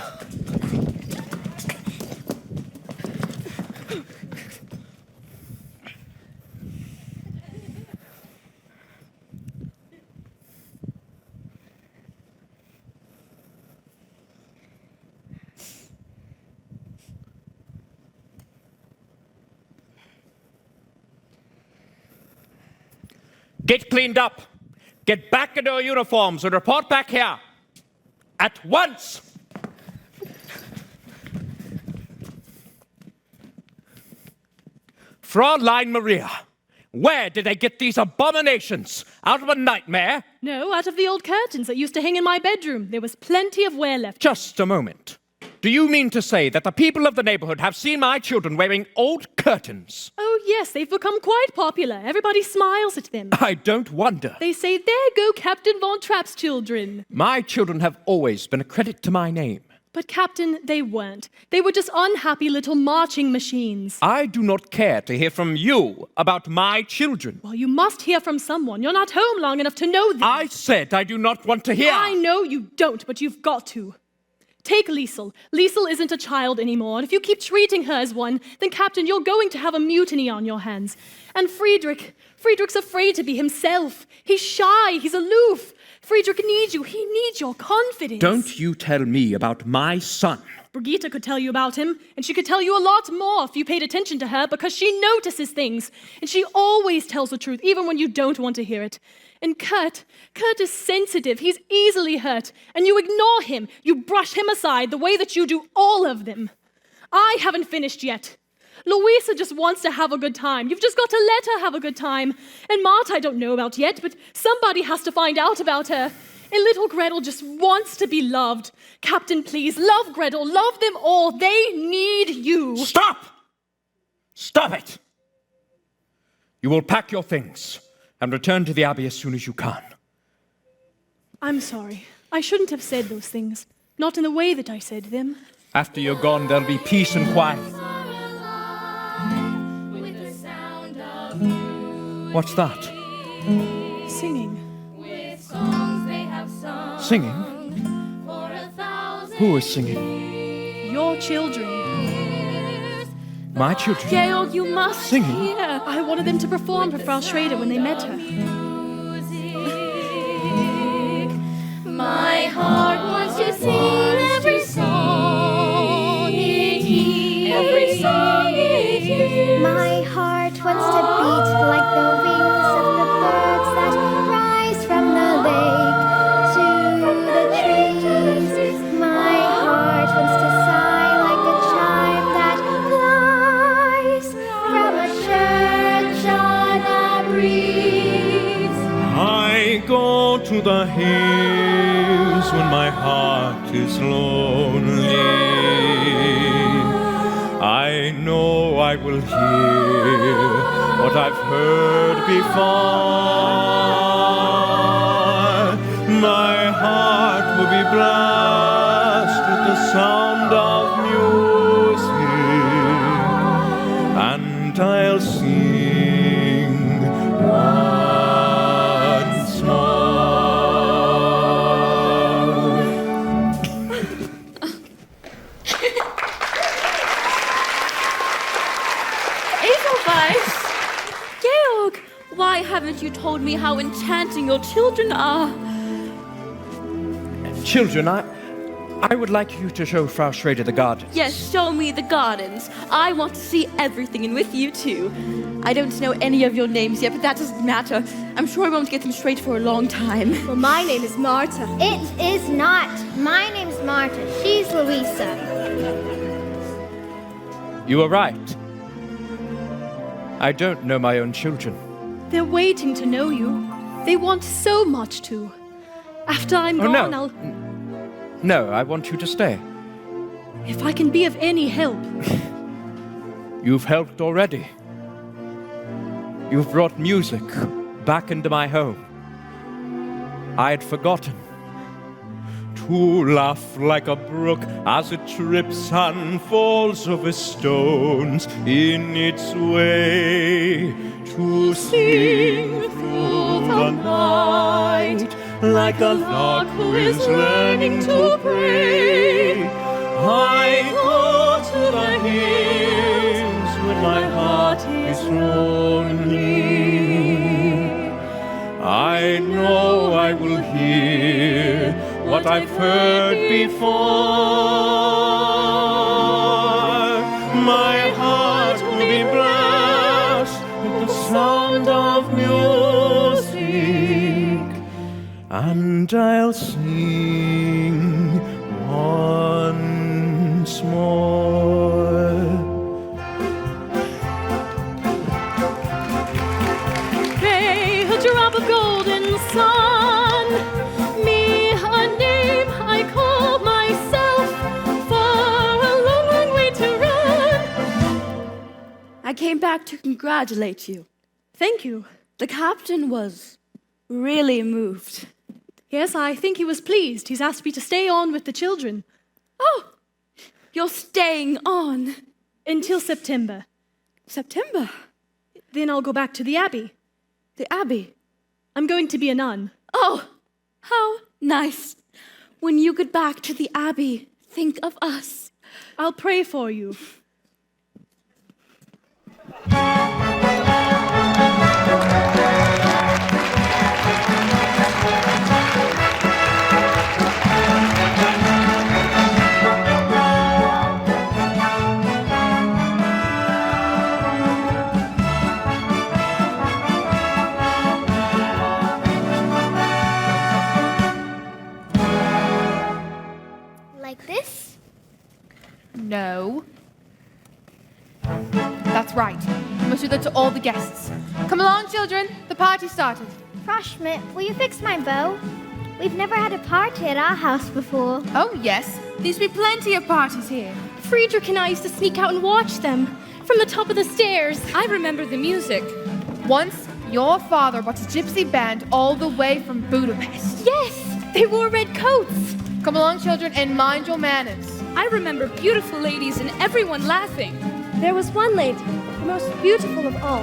Get cleaned up. Get back into your uniforms and report back here. At once! Fräulein Maria, where did they get these abominations? Out of a nightmare? No, out of the old curtains that used to hang in my bedroom. There was plenty of wear left. Just a moment. Do you mean to say that the people of the neighborhood have seen my children wearing old curtains? Oh, yes, they've become quite popular. Everybody smiles at them. I don't wonder. They say, there go Captain Von Trapp's children. My children have always been a credit to my name. But, Captain, they weren't. They were just unhappy little marching machines. I do not care to hear from you about my children. Well, you must hear from someone. You're not home long enough to know them. I said I do not want to hear. I know you don't, but you've got to. Take Liesel. Liesel isn't a child anymore, and if you keep treating her as one, then, Captain, you're going to have a mutiny on your hands. And Friedrich's afraid to be himself. He's shy, he's aloof. Friedrich needs you. He needs your confidence. Don't you tell me about my son. Brigitte could tell you about him, and she could tell you a lot more if you paid attention to her, because she notices things, and she always tells the truth, even when you don't want to hear it. And Kurt is sensitive. He's easily hurt, and you ignore him. You brush him aside the way that you do all of them. I haven't finished yet. Louisa just wants to have a good time. You've just got to let her have a good time. And Marta I don't know about yet, but somebody has to find out about her. And little Gretel just wants to be loved. Captain, please, love Gretel. Love them all. They need you. Stop! Stop it! You will pack your things and return to the abbey as soon as you can. I'm sorry. I shouldn't have said those things. Not in the way that I said them. After you're gone, there'll be peace and quiet. What's that? Singing. Singing? Who is singing? Your children. My children. Georg, you must Singing? hear. I wanted them to perform for Frau Schrader when they met her. My heart wants to sing every song it hears. Every song it hears. My heart wants to beat like the wings of the birds that rise from the lake to the trees. My heart wants to sigh like a chime that flies from a church on a breeze. I go to the hills when my heart is lonely. I know I will hear what I've heard before. My heart will be blessed with the sound of music, and I'll sing once more. Edelweiss! Georg, why haven't you told me how enchanting your children are? Children, I would like you to show Frau Schrader the garden. Yes, show me the gardens. I want to see everything, and with you too. I don't know any of your names yet, but that doesn't matter. I'm sure I won't get them straight for a long time. Well, my name is Marta. It is not. My name's Marta. She's Louisa. You are right. I don't know my own children. They're waiting to know you. They want so much to. After I'm gone, I'll... No, I want you to stay. If I can be of any help. You've helped already. You've brought music back into my home. I had forgotten to laugh like a brook as it trips and falls over stones in its way, to sing through the night like a lark who is learning to pray. I go to the hills when my heart is lonely. I know I will hear what I've heard before. My heart will be blessed with the sound of music, and I'll sing once more. Pray a drop of golden sun, me a name I call myself, for a long, long way to run. I came back to congratulate you. Thank you. The captain was really moved. Yes, I think he was pleased. He's asked me to stay on with the children. Oh, you're staying on? Until September. September? Then I'll go back to the abbey. The abbey? I'm going to be a nun. Oh, how nice. When you get back to the abbey, think of us. I'll pray for you. Like this? No. That's right. You must do that to all the guests. Come along, children. The party started. Frau Schmidt, will you fix my bow? We've never had a party at our house before. Oh, yes. There used to be plenty of parties here. Friedrich and I used to sneak out and watch them from the top of the stairs. I remember the music. Once, your father brought a gypsy band all the way from Budapest. Yes, they wore red coats. Come along, children, and mind your manners. I remember beautiful ladies and everyone laughing. There was one lady, the most beautiful of all.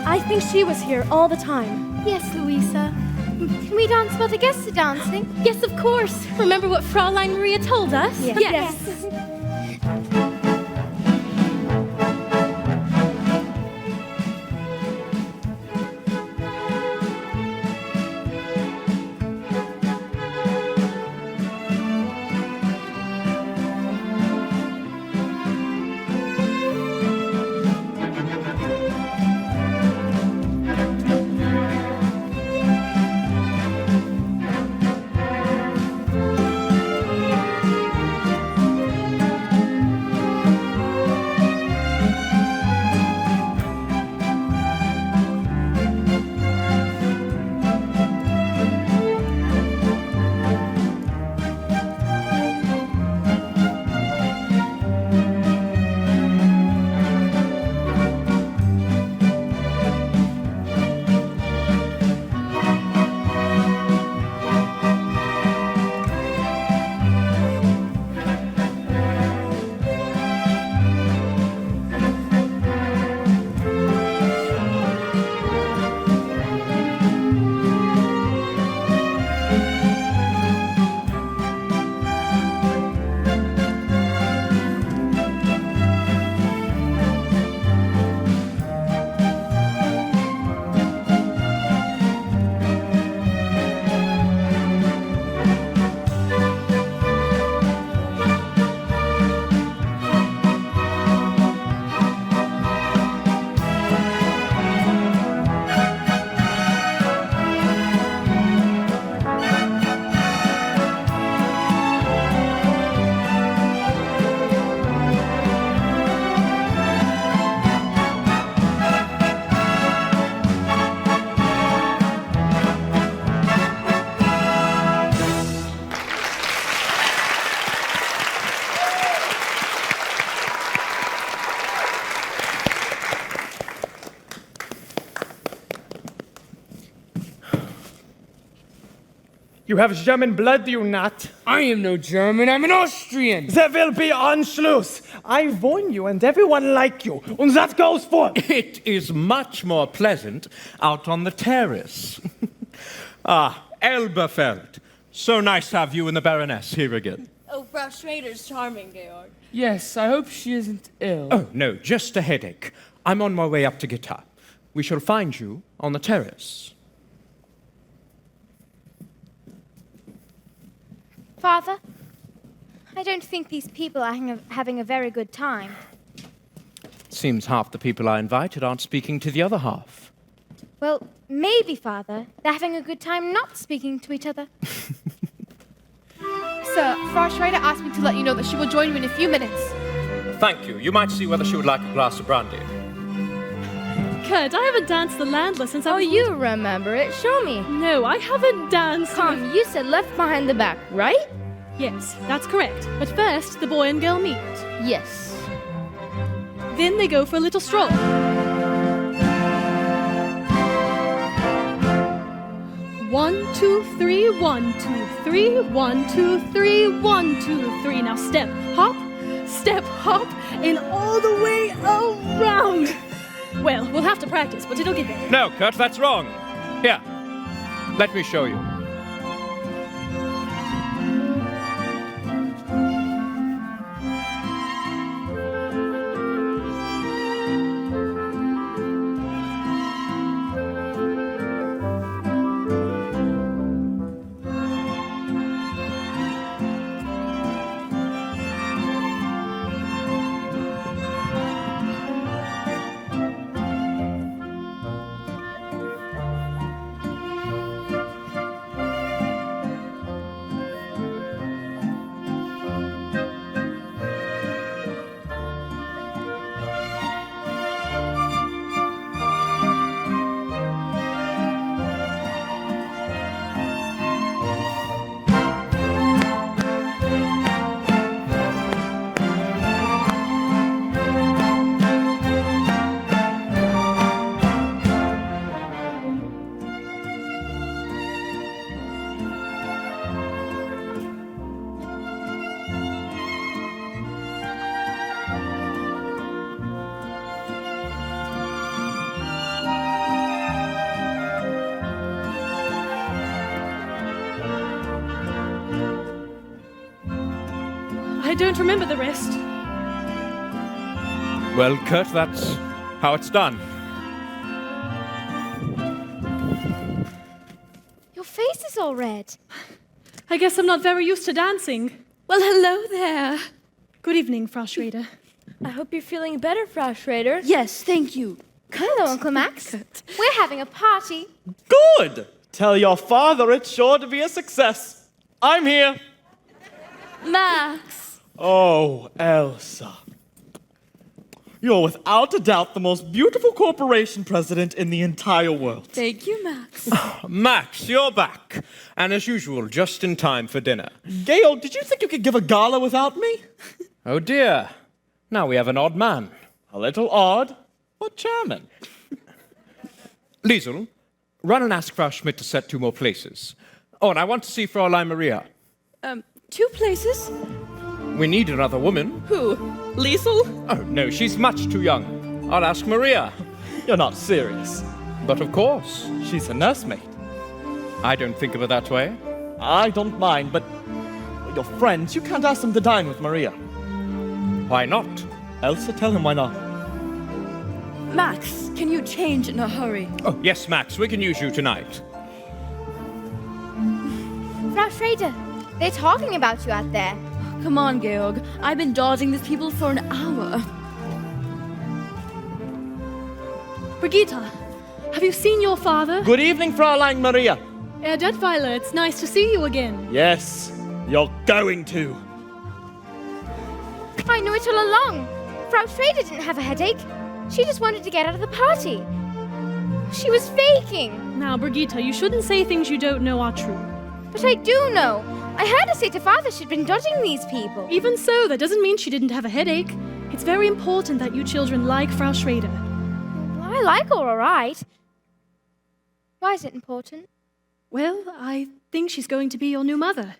I think she was here all the time. Yes, Louisa. Can we dance while the guests are dancing? Yes, of course. Remember what Fräulein Maria told us? Yes. You have German blood, do you not? I am no German, I'm an Austrian. There will be Anschluss. I warn you, and everyone like you. Und that goes for. It is much more pleasant out on the terrace. Elberfeld. So nice to have you and the Baroness here again. Oh, Frau Schrader's charming, Georg. Yes, I hope she isn't ill. Oh, no, just a headache. I'm on my way up to get her. We shall find you on the terrace. Father, I don't think these people are having a very good time. Seems half the people I invited aren't speaking to the other half. Well, maybe, Father, they're having a good time not speaking to each other. Sir, Frau Schrader asked me to let you know that she will join you in a few minutes. Thank you. You might see whether she would like a glass of brandy. Kurt, I haven't danced the Landler since I was... Oh, you remember it? Show me. No, I haven't danced... Come, you said left behind the back, right? Yes, that's correct. But first, the boy and girl meet. Yes. Then they go for a little stroll. 1, 2, 3, 1, 2, 3, 1, 2, 3, 1, 2, 3. Now step, hop, and all the way around. Well, we'll have to practice, but it'll get better. No, Kurt, that's wrong. Here, let me show you. I don't remember the rest. Well, Kurt, that's how it's done. Your face is all red. I guess I'm not very used to dancing. Well, hello there. Good evening, Frau Schrader. I hope you're feeling better, Frau Schrader. Yes, thank you. Hello, Uncle Max. We're having a party. Good! Tell your father it's sure to be a success. I'm here. Max. Oh, Elsa. You're without a doubt the most beautiful corporation president in the entire world. Thank you, Max. Max, you're back. And as usual, just in time for dinner. Georg, did you think you could give a gala without me? Oh dear. Now we have an odd man. A little odd, but charming. Liesel, run and ask Frau Schmidt to set 2 more places. Oh, and I want to see Fräulein Maria. 2 places? We need another woman. Who? Liesel? Oh, no, she's much too young. I'll ask Maria. You're not serious. But of course. She's a nursemaid. I don't think of her that way. I don't mind, but your friends, you can't ask them to dine with Maria. Why not? Elsa, tell him why not. Max, can you change in a hurry? Oh, yes, Max, we can use you tonight. Frau Schrader, they're talking about you out there. Come on, Georg. I've been dodging these people for an hour. Brigitte, have you seen your father? Good evening, Fräulein Maria. Herr Detweiler, it's nice to see you again. Yes, you're going to. I knew it all along. Frau Schrader didn't have a headache. She just wanted to get out of the party. She was faking. Now, Brigitte, you shouldn't say things you don't know are true. But I do know. I heard her say to Father she'd been dodging these people. Even so, that doesn't mean she didn't have a headache. It's very important that you children like Frau Schrader. Well, I like her all right. Why is it important? Well, I think she's going to be your new mother.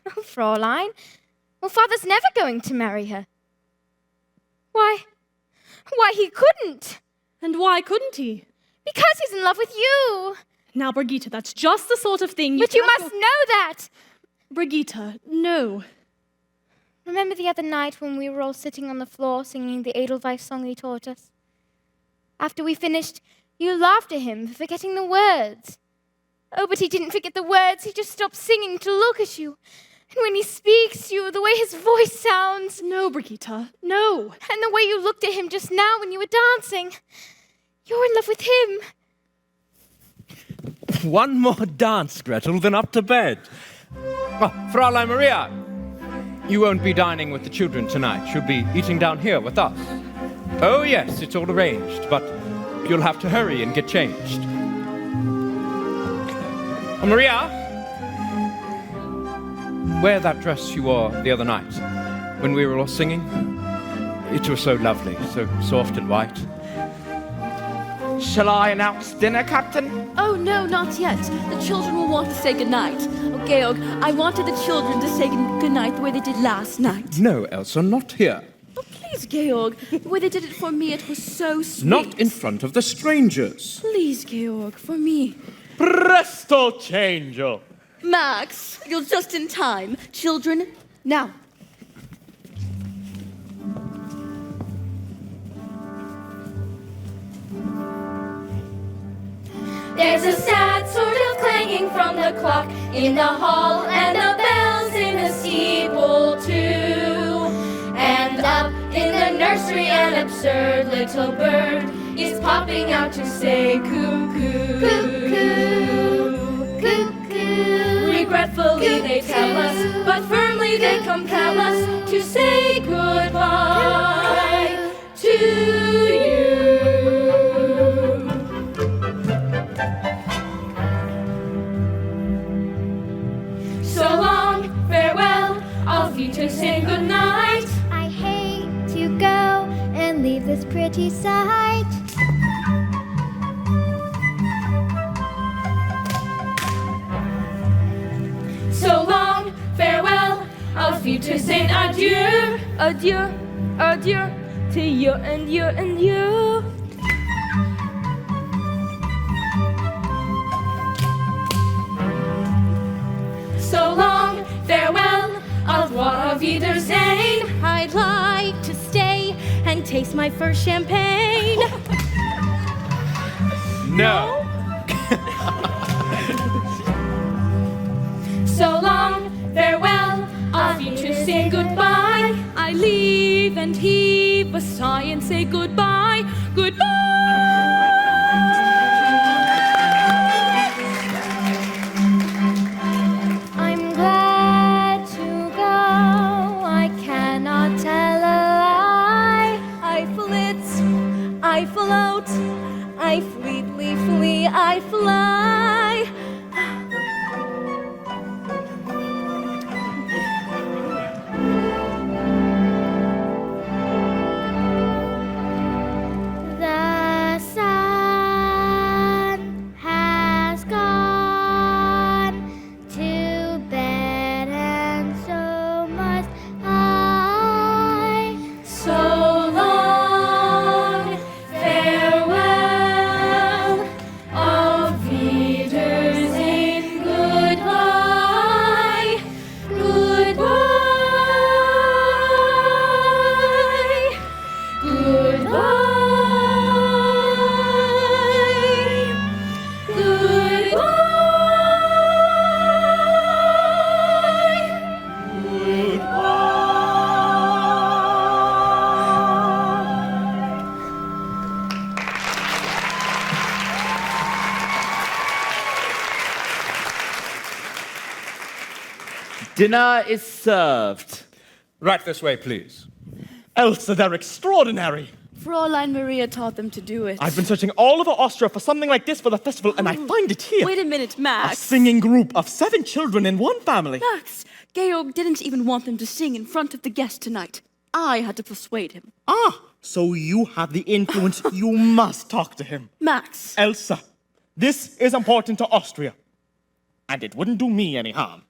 Oh, Fräulein. Well, Father's never going to marry her. Why, he couldn't. And why couldn't he? Because he's in love with you. Now, Brigitte, that's just the sort of thing But you must know that. Brigitte, no. Remember the other night when we were all sitting on the floor singing the Edelweiss song he taught us? After we finished, you laughed at him for forgetting the words. Oh, but he didn't forget the words. He just stopped singing to look at you. And when he speaks to you, the way his voice sounds. No, Brigitte, no. And the way you looked at him just now when you were dancing. You're in love with him. One more dance, Gretel, then up to bed. Oh, Fräulein Maria, you won't be dining with the children tonight. You'll be eating down here with us. Oh, yes, it's all arranged, but you'll have to hurry and get changed. Oh, Maria, wear that dress you wore the other night when we were all singing. It was so lovely, so soft and white. Shall I announce dinner, Captain? Oh, no, not yet. The children will want to say goodnight. Oh, Georg, I wanted the children to say goodnight the way they did last night. No, Elsa, not here. Oh, please, Georg. The way they did it for me, it was so sweet. Not in front of the strangers. Please, Georg, for me. Presto changeo. Max, you're just in time. Children, now. There's a sad sort of clanging from the clock in the hall, and the bells in the steeple too. And up in the nursery an absurd little bird is popping out to say cuckoo. Cuckoo, cuckoo. Regretfully they tell us, but firmly they compel us to say goodbye to you. So long, farewell, auf Wiedersehen, good night. I hate to go and leave this pretty sight. So long, farewell, auf Wiedersehen, adieu. Adieu, adieu, to you and you and you. So long, farewell, au revoir, auf Wiedersehen. I'd like to stay and taste my first champagne. No. So long, farewell, auf Wiedersehen, goodbye. I leave and heave a sigh and say goodbye, goodbye. I'm glad to go. I cannot tell a lie. I flit, I float, I fleetly flee, I fly. The sun has gone to bed, and so must I. So long, farewell, auf Wiedersehen, goodbye, goodbye, goodbye, Dinner is served. Right this way, please. Elsa, they're extraordinary. Fräulein Maria taught them to do it. I've been searching all over Austria for something like this for the festival, and I find it here. Wait a minute, A Max. singing group of 7 children in one family. Max, Georg didn't even want them to sing in front of the guests tonight. I had to persuade him. Ah, so you have the influence. You must talk to him. Max. Elsa, this is important to Austria. And it wouldn't do me any harm.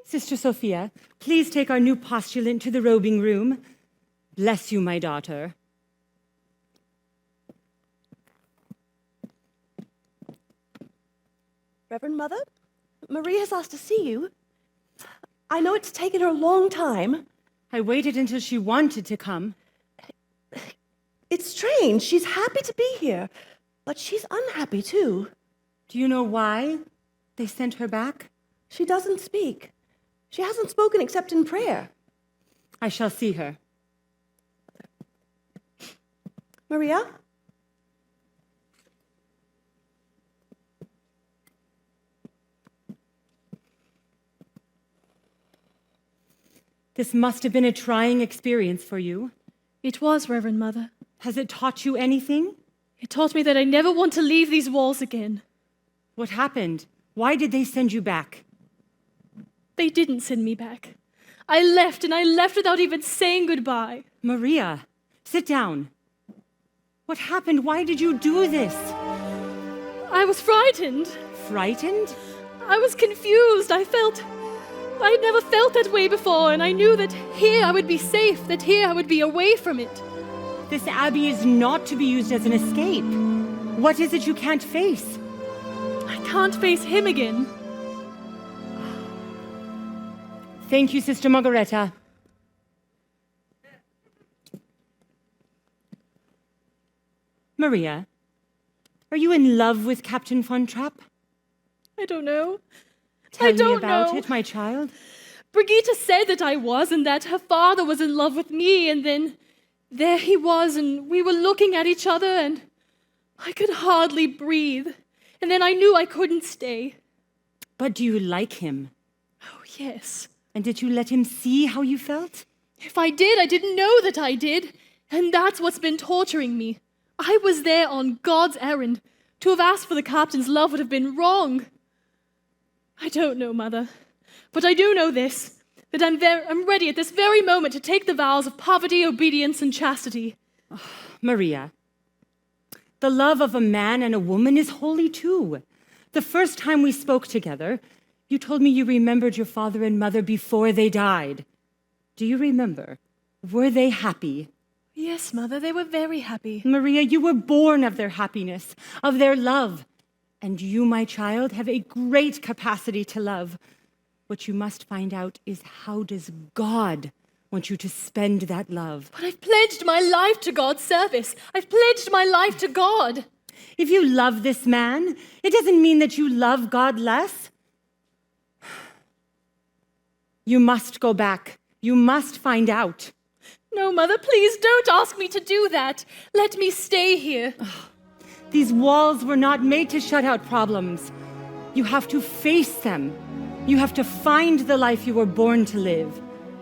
Sister Sophia, please take our new postulant to the robing room. Bless you, my daughter. Reverend Mother, Marie has asked to see you. I know it's taken her a long time. I waited until she wanted to come. It's strange. She's happy to be here, but she's unhappy too. Do you know why they sent her back? She doesn't speak. She hasn't spoken except in prayer. I shall see her. Maria? This must have been a trying experience for you. It was, Reverend Mother. Has it taught you anything? It taught me that I never want to leave these walls again. What happened? Why did they send you back? They didn't send me back. I left, and I left without even saying goodbye. Maria, sit down. What happened? Why did you do this? I was frightened. Frightened? I was confused. I'd never felt that way before, and I knew that here I would be safe, that here I would be away from it. This abbey is not to be used as an escape. What is it you can't face? I can't face him again. Thank you, Sister Margareta. Maria, are you in love with Captain von Trapp? I don't know. Tell me about it, my child. Brigitte said that I was, and that her father was in love with me, and then there he was, and we were looking at each other, and I could hardly breathe. And then I knew I couldn't stay. But do you like him? Oh, yes. And did you let him see how you felt? If I did, I didn't know that I did. And that's what's been torturing me. I was there on God's errand. To have asked for the captain's love would have been wrong. I don't know, Mother. But I do know this, that I'm ready at this very moment to take the vows of poverty, obedience, and chastity. Oh, Maria, the love of a man and a woman is holy too. The first time we spoke together, you told me you remembered your father and mother before they died. Do you remember? Were they happy? Yes, Mother, they were very happy. Maria, you were born of their happiness, of their love. And you, my child, have a great capacity to love. What you must find out is, how does God want you to spend that love? But I've pledged my life to God's service. I've pledged my life to God. If you love this man, it doesn't mean that you love God less. You must go back. You must find out. No, Mother, please don't ask me to do that. Let me stay here. These walls were not made to shut out problems. You have to face them. You have to find the life you were born to live.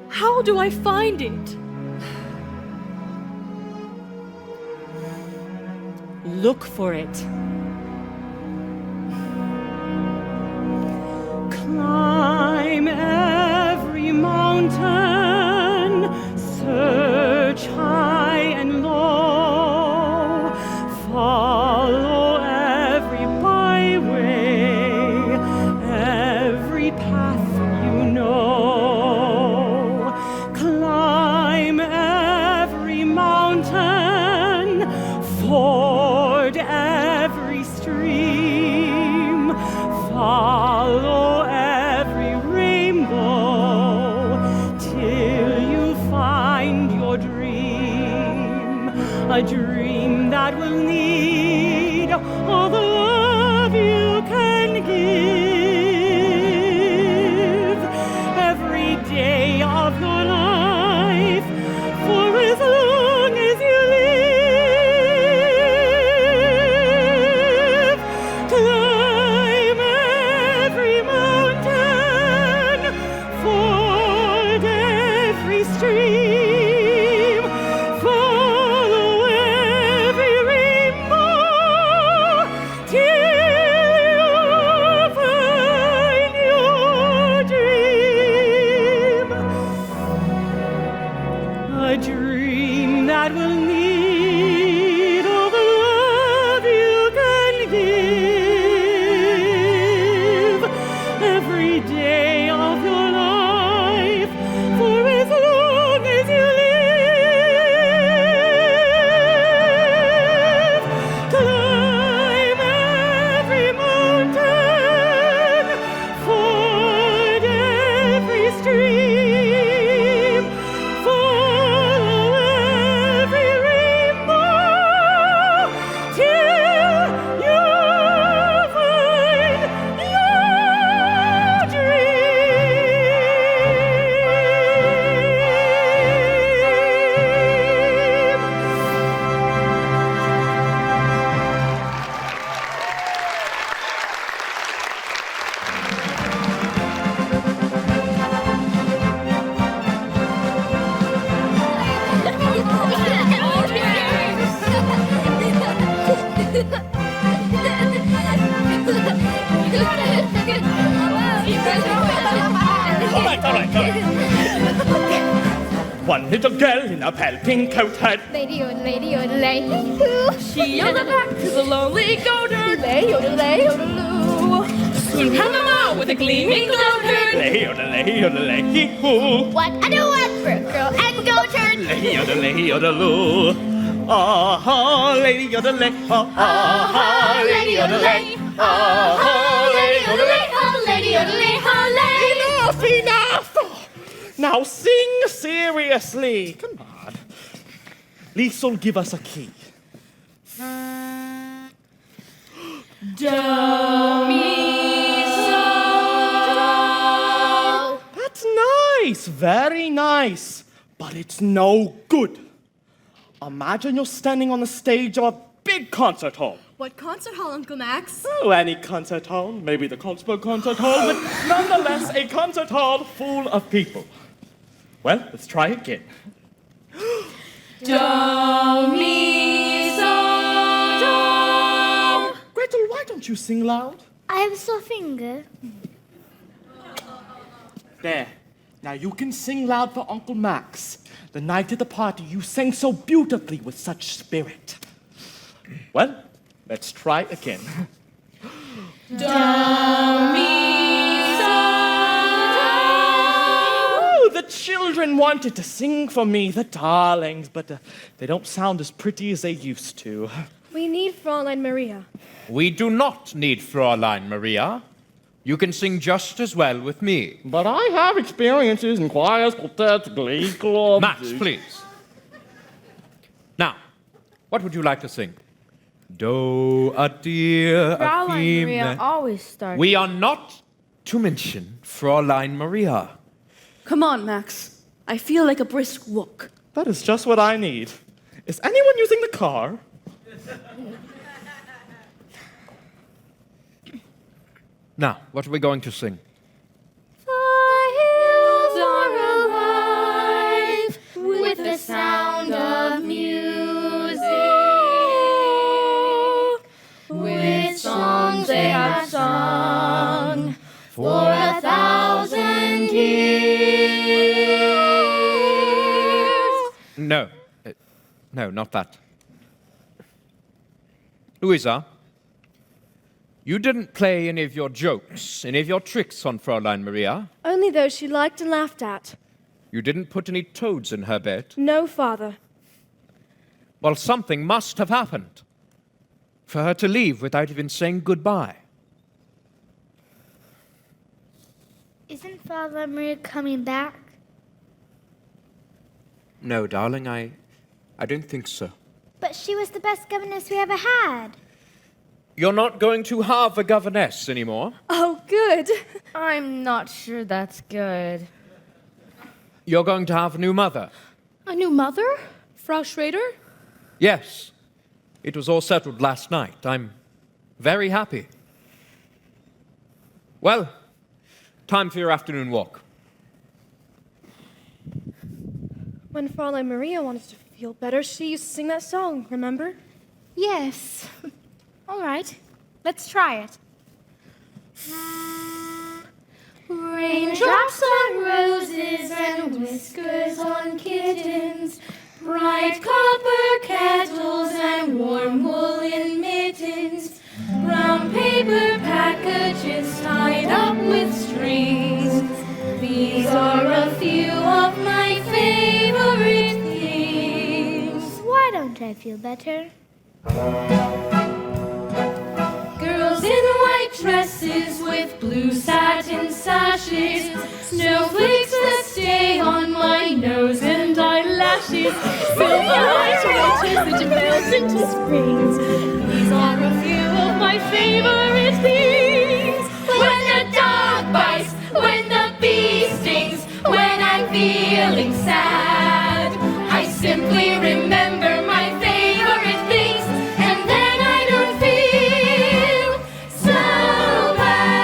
How do I find it? Look for it. Climb every mountain, search high and low, follow every byway, every path you know. Climb every mountain, ford every stream, follow every rainbow till you find your dream, a dream that will need all the love you can give every day of your life for as long as you live. Climb every mountain, ford every stream, follow every rainbow till you find your dream, a dream that will need all the love you can give every day of your life for as long as you live. Climb every mountain, ford every stream, follow every rainbow till you find your All right. One little girl in a pale pink coat had Lady yodelay, hoo. She yodeled back to the lonely goatherd. Lay yodelay, yodeloo. Soon come a mom with a gleaming goatherd. lay yodelay, hoo. What I do what for a girl and goatherd. Lay yodeloo. Ah, lady yodelay, ah, lady yodelay, ah, lady yodelay. Lady yodelay, hollay. Enough! Now sing seriously. Come on. Liesel, give us a key. That's nice, very nice, but it's no good. Imagine you're standing on the stage of a big concert hall. What concert hall, Uncle Max? Oh, any concert hall, maybe the Carlsberg Concert Hall, but nonetheless a concert hall full of people. Well, let's try again. Gretel, why don't you sing loud? I have a sore finger. There. Now you can sing loud for Uncle Max. The night at the party, you sang so beautifully with such spirit. Well, let's try again. Oh, the children wanted to sing for me, the darlings, but they don't sound as pretty as they used to. We need Fräulein Maria. We do not need Fräulein Maria. You can sing just as well with me. But I have experiences in choirs, quartets, glee clubs. Max, please. Now, what would you like to sing? Do a dear, a Fräulein Maria female. always starts. We are not to mention Fräulein Maria. Come on, Max. I feel like a brisk walk. That is just what I need. Is anyone using the car? Now, what are we going to sing? tears. No. No, not that. Louisa, you didn't play any of your jokes, any of your tricks on Fräulein Maria. Only those she liked and laughed at. You didn't put any toads in her bed. No, Father. Well, something must have happened for her to leave without even saying goodbye. Isn't Father Maria coming back? No, darling, I don't think so. But she was the best governess we ever had. You're not going to have a governess anymore. Oh, good. I'm not sure that's good. You're going to have a new mother. A new mother? Frau Schrader? Yes. It was all settled last night. I'm very happy. Well, time for your afternoon walk. When Fräulein Maria wanted to feel better, she used to sing that song, remember? Yes. All right, let's try it. Raindrops on roses and whiskers on kittens, bright copper kettles and warm woolen mittens, brown paper packages tied up with strings. These are a few of my favorite things. Why don't I feel better? Girls in white dresses with blue satin sashes, snowflakes that stay on my nose and eyelashes, silver eyes that melt into springs. These are a few of my favorite things. When the dog bites, when the bee stings, when I'm feeling sad, I simply remember my favorite things, and then I don't feel so bad.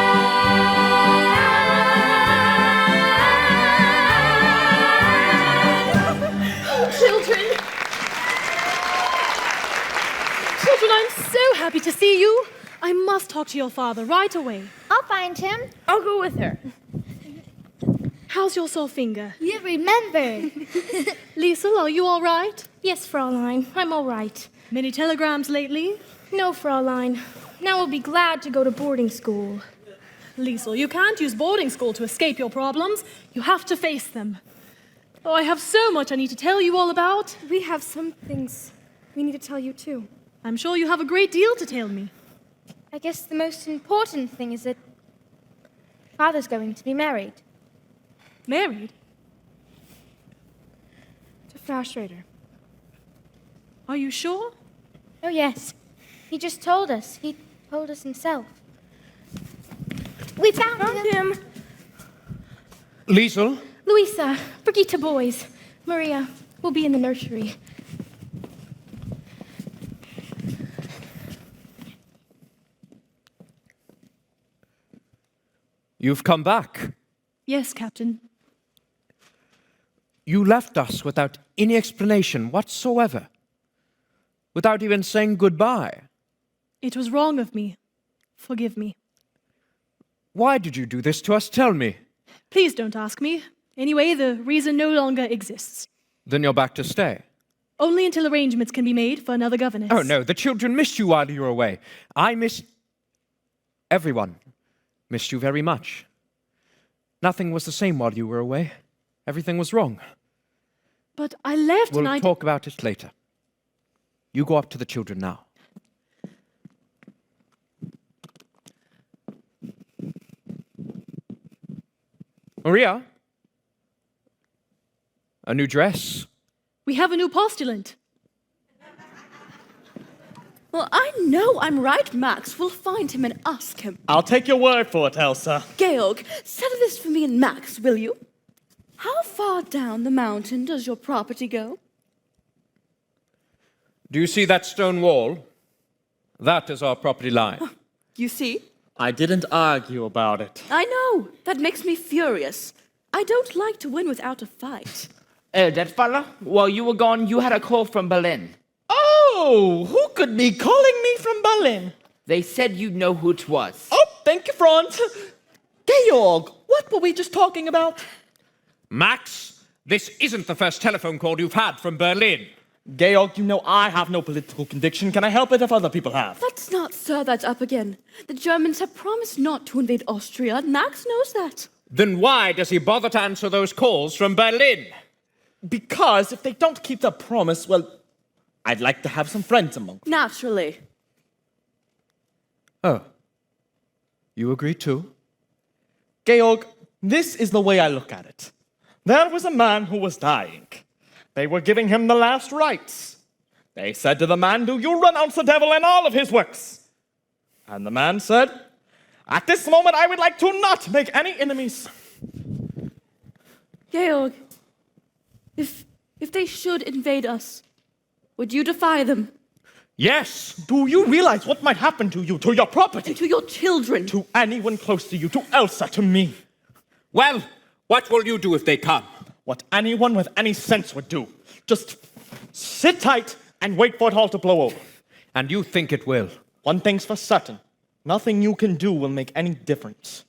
Children, I'm so happy to see you. I must talk to your father right away. I'll find him. I'll go with her. How's your sore finger? You remembered. Liesel, are you all right? Yes, Fräulein, I'm all right. Many telegrams lately? No, Fräulein. Now I'll be glad to go to boarding school. Liesel, you can't use boarding school to escape your problems. You have to face them. Oh, I have so much I need to tell you all about. We have some things we need to tell you, too. I'm sure you have a great deal to tell me. I guess the most important thing is that Father's going to be married. Married? To Frau Schrader. Are you sure? Oh, yes. He just told us. He told us himself. We found him. Liesel? Louisa, Brigitte boys. Maria, we'll be in the nursery. You've come back. Yes, Captain. You left us without any explanation whatsoever, without even saying goodbye. It was wrong of me. Forgive me. Why did you do this to us? Tell me. Please don't ask me. Anyway, the reason no longer exists. Then you're back to stay. Only until arrangements can be made for another governess. Oh, no, the children missed you while you were away. I miss... Everyone missed you very much. Nothing was the same while you were away. Everything was wrong. But I left and We'll talk about it later. You go up to the children now. Maria? A new dress? We have a new postulant. Well, I know I'm right, Max. We'll find him and ask him. I'll take your word for it, Elsa. Georg, settle this for me and Max, will you? How far down the mountain does your property go? Do you see that stone wall? That is our property line. You see? I didn't argue about it. I know. That makes me furious. I don't like to win without a fight. That fella? While you were gone, you had a call from Berlin. Oh, who could be calling me from Berlin? They said you'd know who it was. Oh, thank you, Franz. Georg, What were we just talking about? Max, this isn't the first telephone call you've had from Berlin. Georg, you know I have no political conviction. Can I help it if other people have? Let's not stir that up again. The Germans have promised not to invade Austria. Max knows that. Then why does he bother to answer those calls from Berlin? Because if they don't keep their promise, well, I'd like to have some friends among them. Naturally. Oh. You agree too? Georg, this is the way I look at it. There was a man who was dying. They were giving him the last rites. They said to the man, "Do you renounce the devil and all of his works?" And the man said, "At this moment I would like to not make any enemies." Georg, if they should invade us, would you defy them? Yes. Do you realize what might happen to you, to your property? And to your children? To anyone close to you, to Elsa, to me. Well, what will you do if they come? What anyone with any sense would do. Just sit tight and wait for it all to blow over. And you think it will? One thing's for certain. Nothing you can do will make any difference.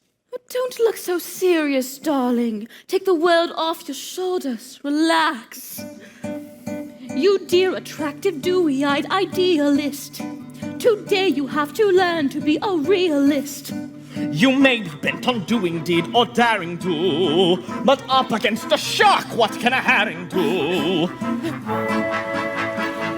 Don't look so serious, darling. Take the world off your shoulders. Relax. You dear, attractive, dewy-eyed idealist. Today you have to learn to be a realist. You may be bent on doing deed or daring do, but up against a shark, what can a herring do?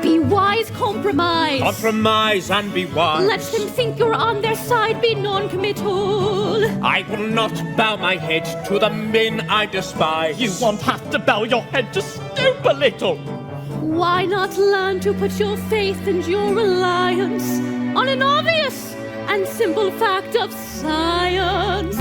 Be wise, compromise. Compromise and be wise. Let them think you're on their side, be non-committal. I will not bow my head to the men I despise. You won't have to bow your head, just stoop a little. Why not learn to put your faith and your reliance on an obvious and simple fact of science?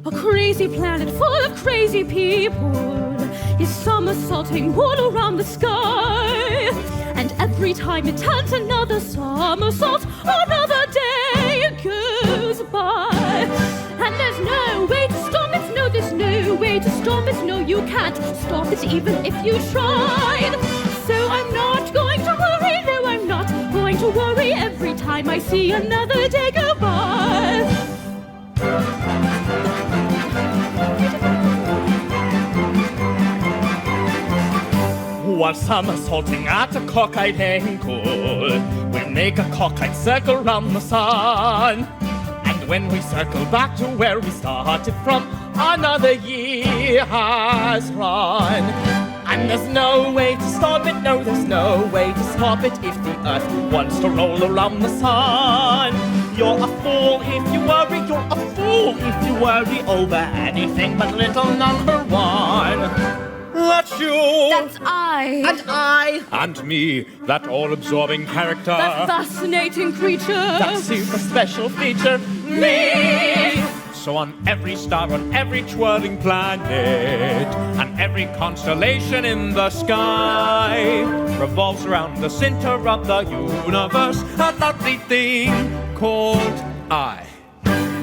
A crazy planet full of crazy people is somersaulting all around the sky. And every time it turns another somersault, another day goes by. And there's no way to stop it, no, there's no way to stop it, no, you can't stop it even if you tried. So I'm not going to worry, no, I'm not going to worry every time I see another day go by. While somersaulting at a cockeyed angle, we'll make a cockeyed circle round the sun. And when we circle back to where we started from, another year has run. And there's no way to stop it, no, there's no way to stop it if the earth wants to roll around the sun. You're a fool if you worry, you're a fool if you worry over anything but little number one. That's you! That's I! And I! And me, that all-absorbing character. That fascinating creature! That super special feature, me! So on every star, on every twirling planet, and every constellation in the sky, revolves around the center of the universe, a lovely thing called I.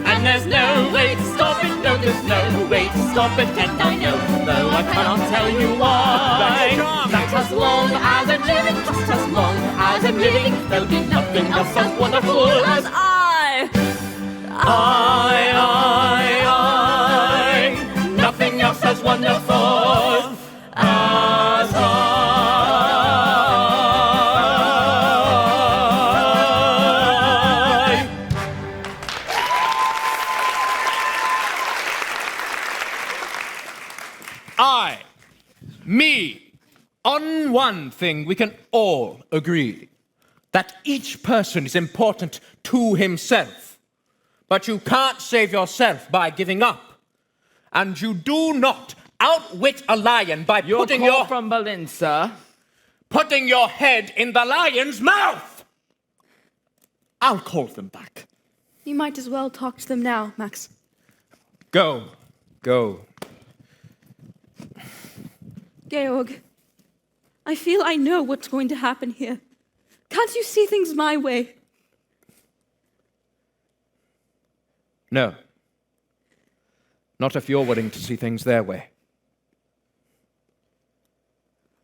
And there's no way to stop it, no, there's no way to stop it, and I know, though I cannot tell you why. That as long as I'm living, just as long as I'm living, there'll be nothing else as wonderful as I. Nothing else as wonderful as I. Me. On one thing we can all agree, that each person is important to himself. But you can't save yourself by giving up. And you do not outwit a lion by putting your... from Berlin, sir. Putting your head in the lion's mouth! I'll call them back. You might as well talk to them now, Max. Go. Georg, I feel I know what's going to happen here. Can't you see things my way? No. Not if you're willing to see things their way.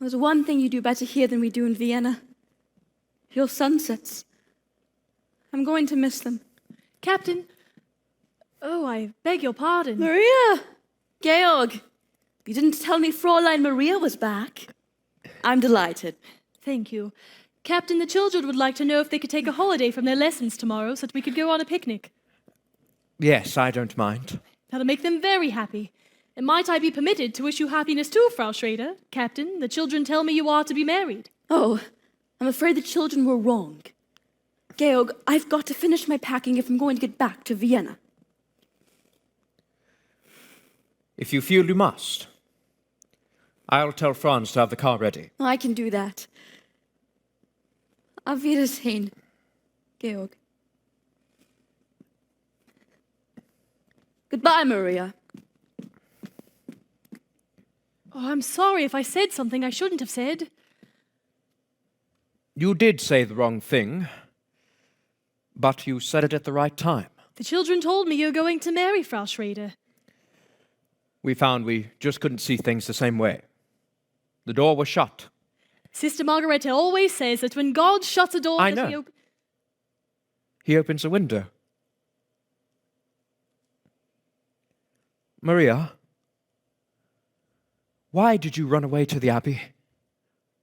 There's one thing you do better here than we do in Vienna. Your sunsets. I'm going to miss them. Captain. Oh, I beg your pardon. Maria! Georg! You didn't tell me Fräulein Maria was back. I'm delighted. Thank you. Captain, the children would like to know if they could take a holiday from their lessons tomorrow so that we could go on a picnic. Yes, I don't mind. That'll make them very happy. And might I be permitted to wish you happiness too, Frau Schrader? Captain, the children tell me you are to be married. Oh, I'm afraid the children were wrong. Georg, I've got to finish my packing if I'm going to get back to Vienna. If you feel you must, I'll tell Franz to have the car ready. I can do that. Auf Wiedersehen, Georg. Goodbye, Maria. Oh, I'm sorry if I said something I shouldn't have said. You did say the wrong thing, but you said it at the right time. The children told me you're going to marry Frau Schrader. We found we just couldn't see things the same way. The door was shut. Sister Margareta always says that when God shuts a door... I know. He opens a window. Maria, why did you run away to the abbey?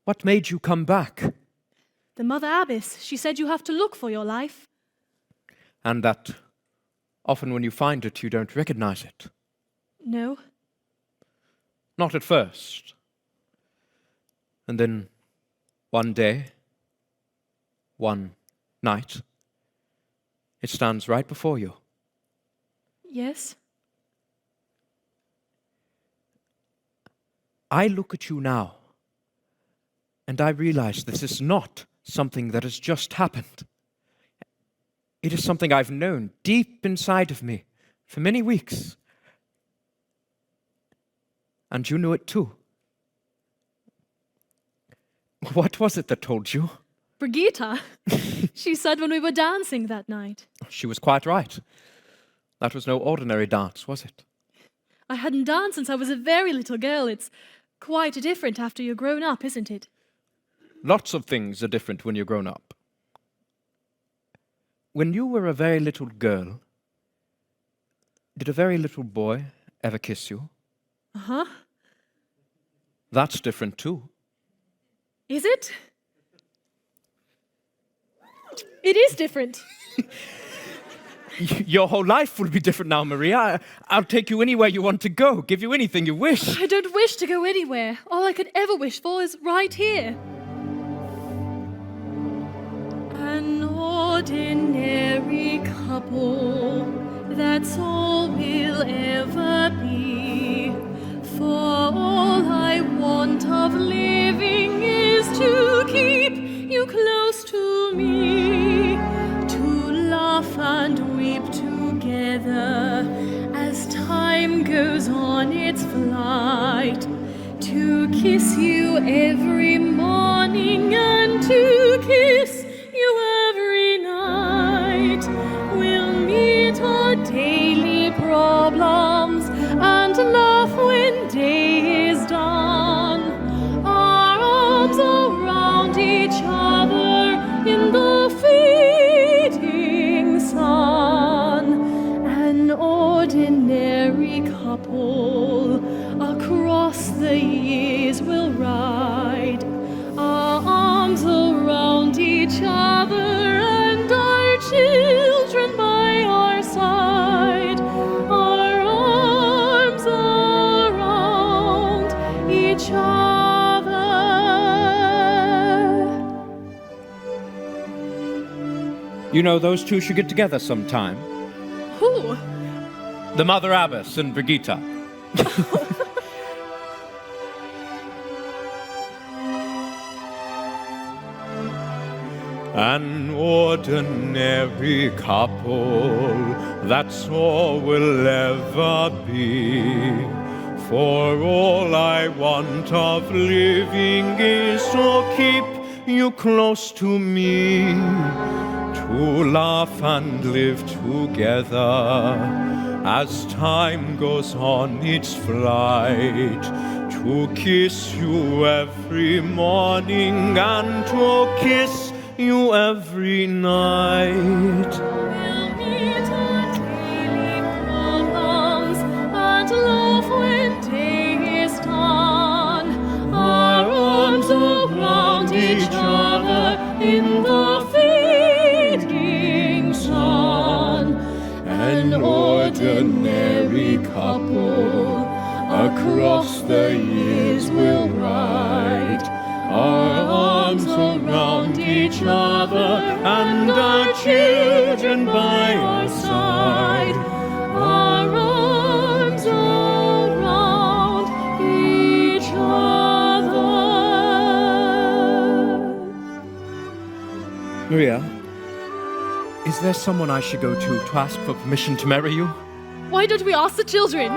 What made you come back? The Mother Abbess, she said you have to look for your life. And that often when you find it, you don't recognize it. No. Not at first. And then one day, one night, it stands right before you. Yes? I look at you now, and I realize this is not something that has just happened. It is something I've known deep inside of me for many weeks. And you knew it too. What was it that told you? Brigitta. She said when we were dancing that night. She was quite right. That was no ordinary dance, was it? I hadn't danced since I was a very little girl. It's quite different after you're grown up, isn't it? Lots of things are different when you're grown up. When you were a very little girl, did a very little boy ever kiss you? Uh-huh. That's different too. Is it? It is different. Your whole life will be different now, Maria. I'll take you anywhere you want to go, give you anything you wish. I don't wish to go anywhere. All I could ever wish for is right here. An ordinary couple, that's all we'll ever be. For all I want of living is to keep you close to me, to laugh and weep together as time goes on its flight, to kiss you every morning and to kiss you every night. We'll meet our daily problems and laugh when day is done, our arms around each other in the fading sun. An ordinary couple across the years will ride, our arms around each other and our children by our side, our arms around each other. You know, those two should get together sometime. Who? The Mother Abbess and Brigitta. An ordinary couple, that's all we'll ever be. For all I want of living is to keep you close to me, to laugh and live together as time goes on its flight, to kiss you every morning and to kiss you every night. We'll meet ordinary couple across the years we'll ride, our arms around each other and our children by our side, our arms around each other. Maria, is there someone I should go to ask for permission to marry you? Why don't we ask the children?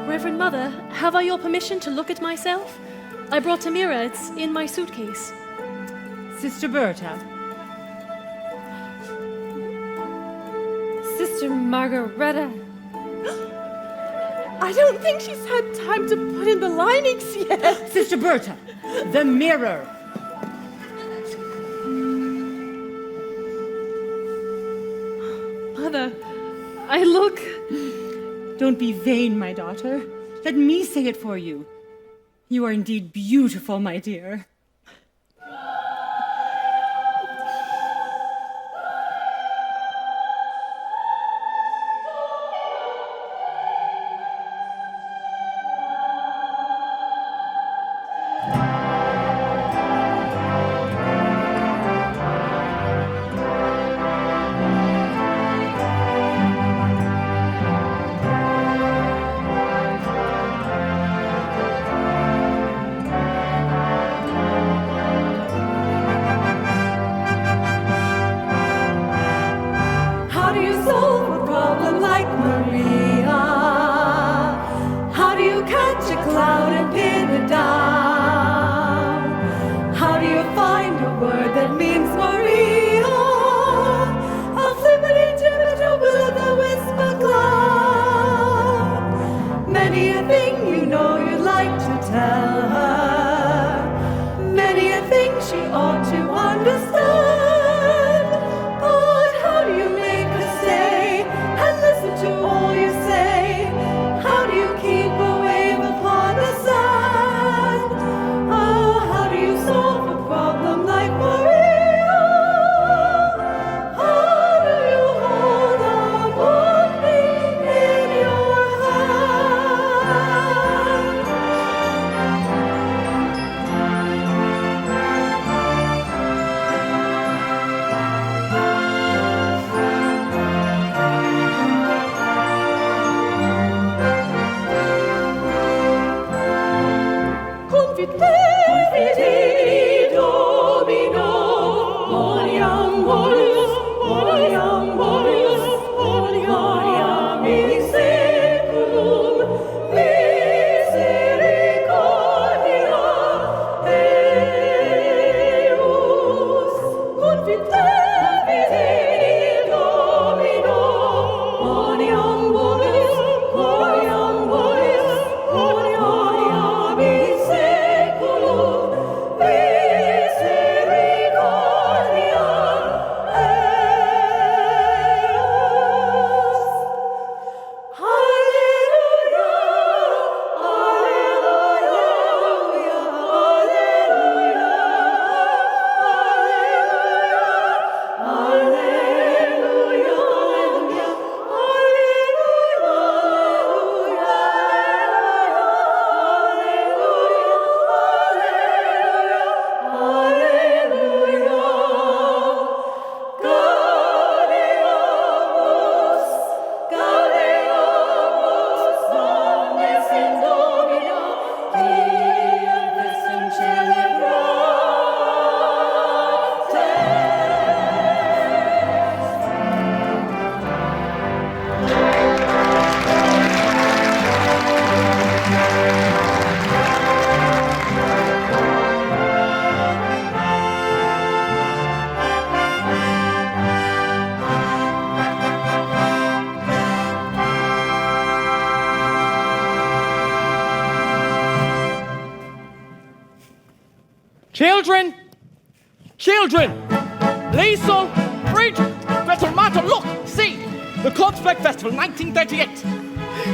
Reverend Mother, have I your permission to look at myself? I brought a mirror. It's in my suitcase. Sister Berta. Sister Margareta. I don't think she's had time to put in the linings yet. Sister Berta, the mirror. Mother, I look... Don't be vain, my daughter. Let me say it for you. You are indeed beautiful, my dear. confitendi Domino, moniam bonus, moniam bonus, moniam in seculum, misericordia eius. Confitendi Domino, moniam bonus, moniam bonus, moniam in seculum, misericordia eius. Alleluia, alleluia, alleluia, alleluia, Gaudeamus, Domines in Domino, Deum festum Children! Children! Liesel, Friedrich, Gretel, Martin, look! See! The Korpsberg Festival 1938!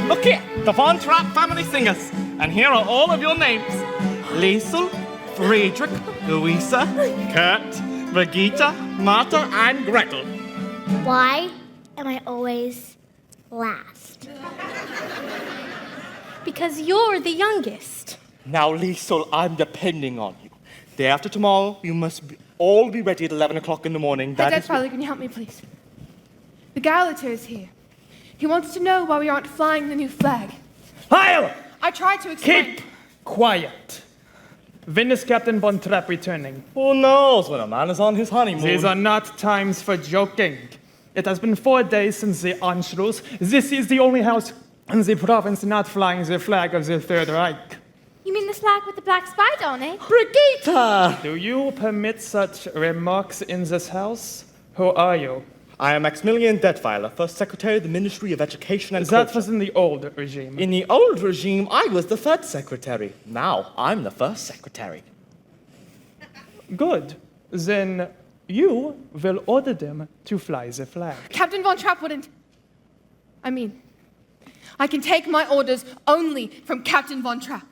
Look here, the Von Trapp family singers. And here are all of your names. Liesel, Friedrich, Louisa, Kurt, Brigitte, Martha, and Gretel. Why am I always last? Because you're the youngest. Now, Liesel, I'm depending on you. Day after tomorrow, you must all be ready at 11 o'clock in the morning. Hey, Dad, Father, can you help me, please? The Gauleiter is here. He wants to know why we aren't flying the new flag. Heil! I tried to explain. Keep quiet. When is Captain Von Trapp returning? Who knows when a man is on his honeymoon? These are not times for joking. It has been 4 days since the Anschluss. This is the only house in the province not flying the flag of the Third Reich. You mean the flag with the black spider on it? Brigitte! Do you permit such remarks in this house? Who are you? I am Maximilian Detweiler, first secretary of the Ministry of Education and Culture. That was in the old regime. In the old regime, I was the third secretary. Now, I'm the first secretary. Good. Then you will order them to fly the flag. Captain Von Trapp wouldn't. I can take my orders only from Captain Von Trapp.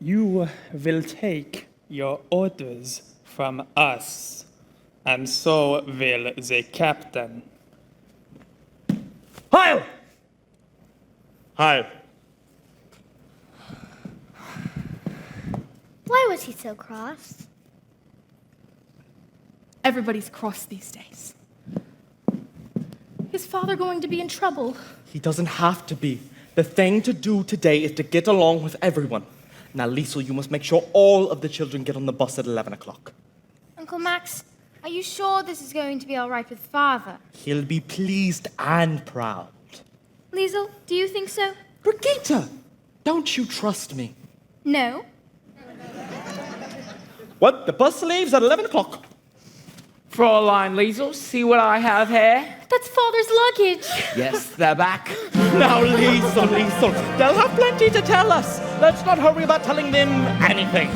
You will take your orders from us, and so will the captain. Heil! Heil. Why was he so cross? Everybody's cross these days. Is father going to be in trouble? He doesn't have to be. The thing to do today is to get along with everyone. Now, Liesel, you must make sure all of the children get on the bus at 11 o'clock. Uncle Max, are you sure this is going to be all right with Father? He'll be pleased and proud. Liesel, do you think so? Brigitte, don't you trust me? No. What? The bus leaves at 11 o'clock. Fräulein Liesel, see what I have here? That's father's luggage. Yes, they're back. Now, Liesel, they'll have plenty to tell us. Let's not hurry about telling them anything.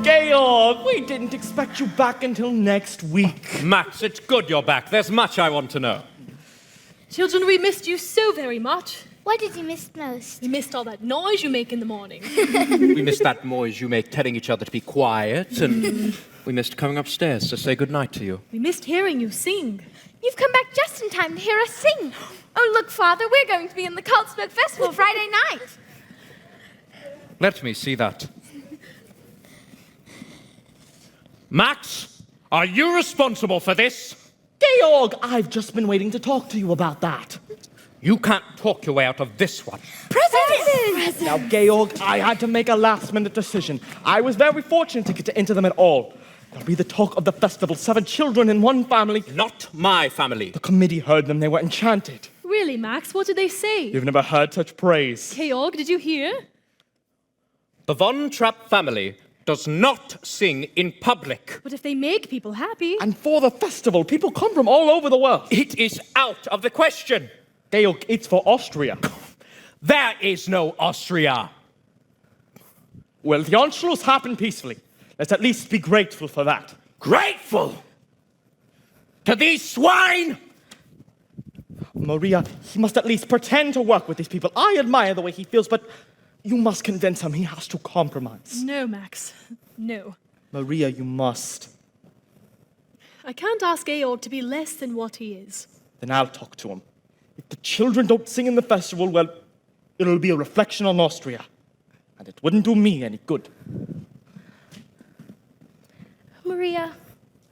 Georg, we didn't expect you back until next week. Max, it's good you're back. There's much I want to know. Children, we missed you so very much. What did you miss most? We missed all that noise you make in the morning. We missed that noise you make telling each other to be quiet, and we missed coming upstairs to say goodnight to you. We missed hearing you sing. You've come back just in time to hear us sing. Oh, look, Father, we're going to be in the Karlsberg Festival Friday night. Let me see that. Max, are you responsible for this? Georg, I've just been waiting to talk to you about that. You can't talk your way out of this one. President! Now, Georg, I had to make a last-minute decision. I was very fortunate to get into them at all. They'll be the talk of the festival. 7 children in one family. Not my family. The committee heard them. They were enchanted. Really, Max? What did they say? You've never heard such praise. Georg, did you hear? The Von Trapp family does not sing in public. But if they make people happy... And for the festival, people come from all over the world. It is out of the question. Georg, it's for Austria. There is no Austria. Well, the Anschluss happened peacefully. Let's at least be grateful for that. Grateful? To these swine? Maria, he must at least pretend to work with these people. I admire the way he feels, but you must convince him he has to compromise. No, Max. No. Maria, you must. I can't ask Georg to be less than what he is. Then I'll talk to him. If the children don't sing in the festival, well, it'll be a reflection on Austria. And it wouldn't do me any good. Maria,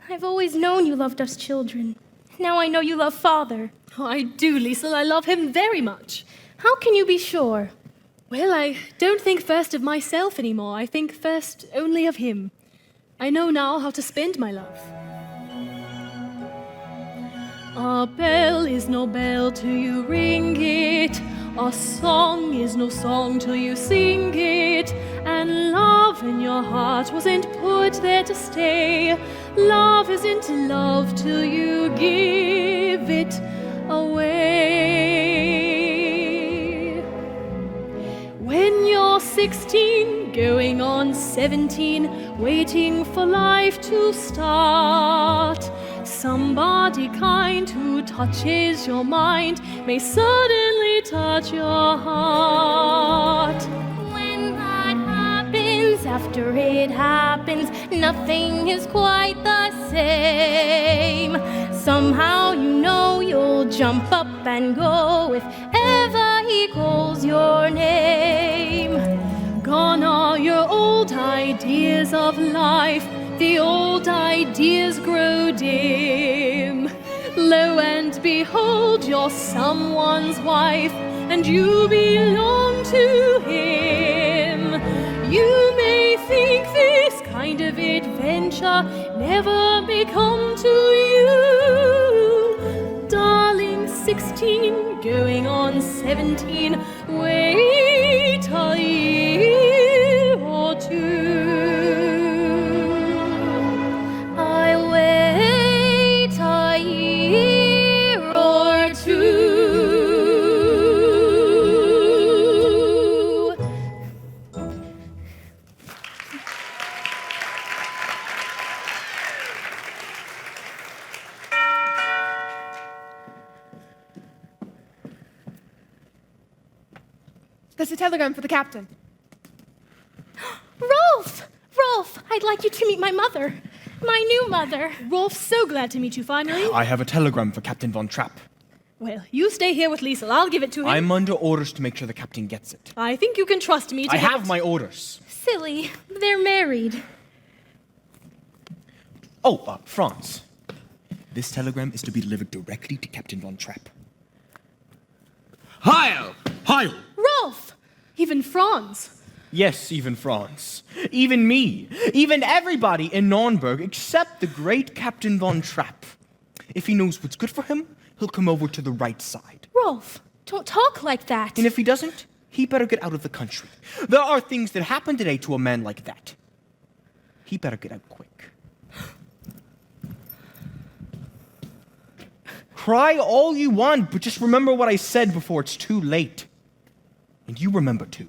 I've always known you loved us children. Now I know you love Father. Oh, I do, Liesel. I love him very much. How can you be sure? Well, I don't think first of myself anymore. I think first only of him. I know now how to spend my love. A bell is no bell till you ring it. A song is no song till you sing it. And love in your heart wasn't put there to stay. Love isn't love till you give it away. When you're 16, going on 17, waiting for life to start, somebody kind who touches your mind may suddenly touch your heart. When that happens, after it happens, nothing is quite the same. Somehow you know you'll jump up and go if ever he calls your name. Gone are your old ideas of life. The old ideas grow dim. Lo and behold, you're someone's wife, and you belong to him. You may think this kind of adventure never may come to you. Darling, 16, going on 17, wait a year or two. I'll wait a year or two. There's a telegram for the captain. Rolf! Rolf, I'd like you to meet my mother. My new mother. Rolf, so glad to meet you finally. I have a telegram for Captain Von Trapp. Well, you stay here with Liesel. I'll give it to him. I'm under orders to make sure the captain gets it. I think you can trust me to I get have it. my orders. Silly. They're married. Oh, Franz. This telegram is to be delivered directly to Captain Von Trapp. Heil! Heil! Rolf! Even Franz. Yes, even Franz. Even me. Even everybody in Nürnberg except the great Captain Von Trapp. If he knows what's good for him, he'll come over to the right side. Rolf, don't talk like that. And if he doesn't, he better get out of the country. There are things that happen today to a man like that. He better get out quick. Cry all you want, but just remember what I said before it's too late. And you remember too.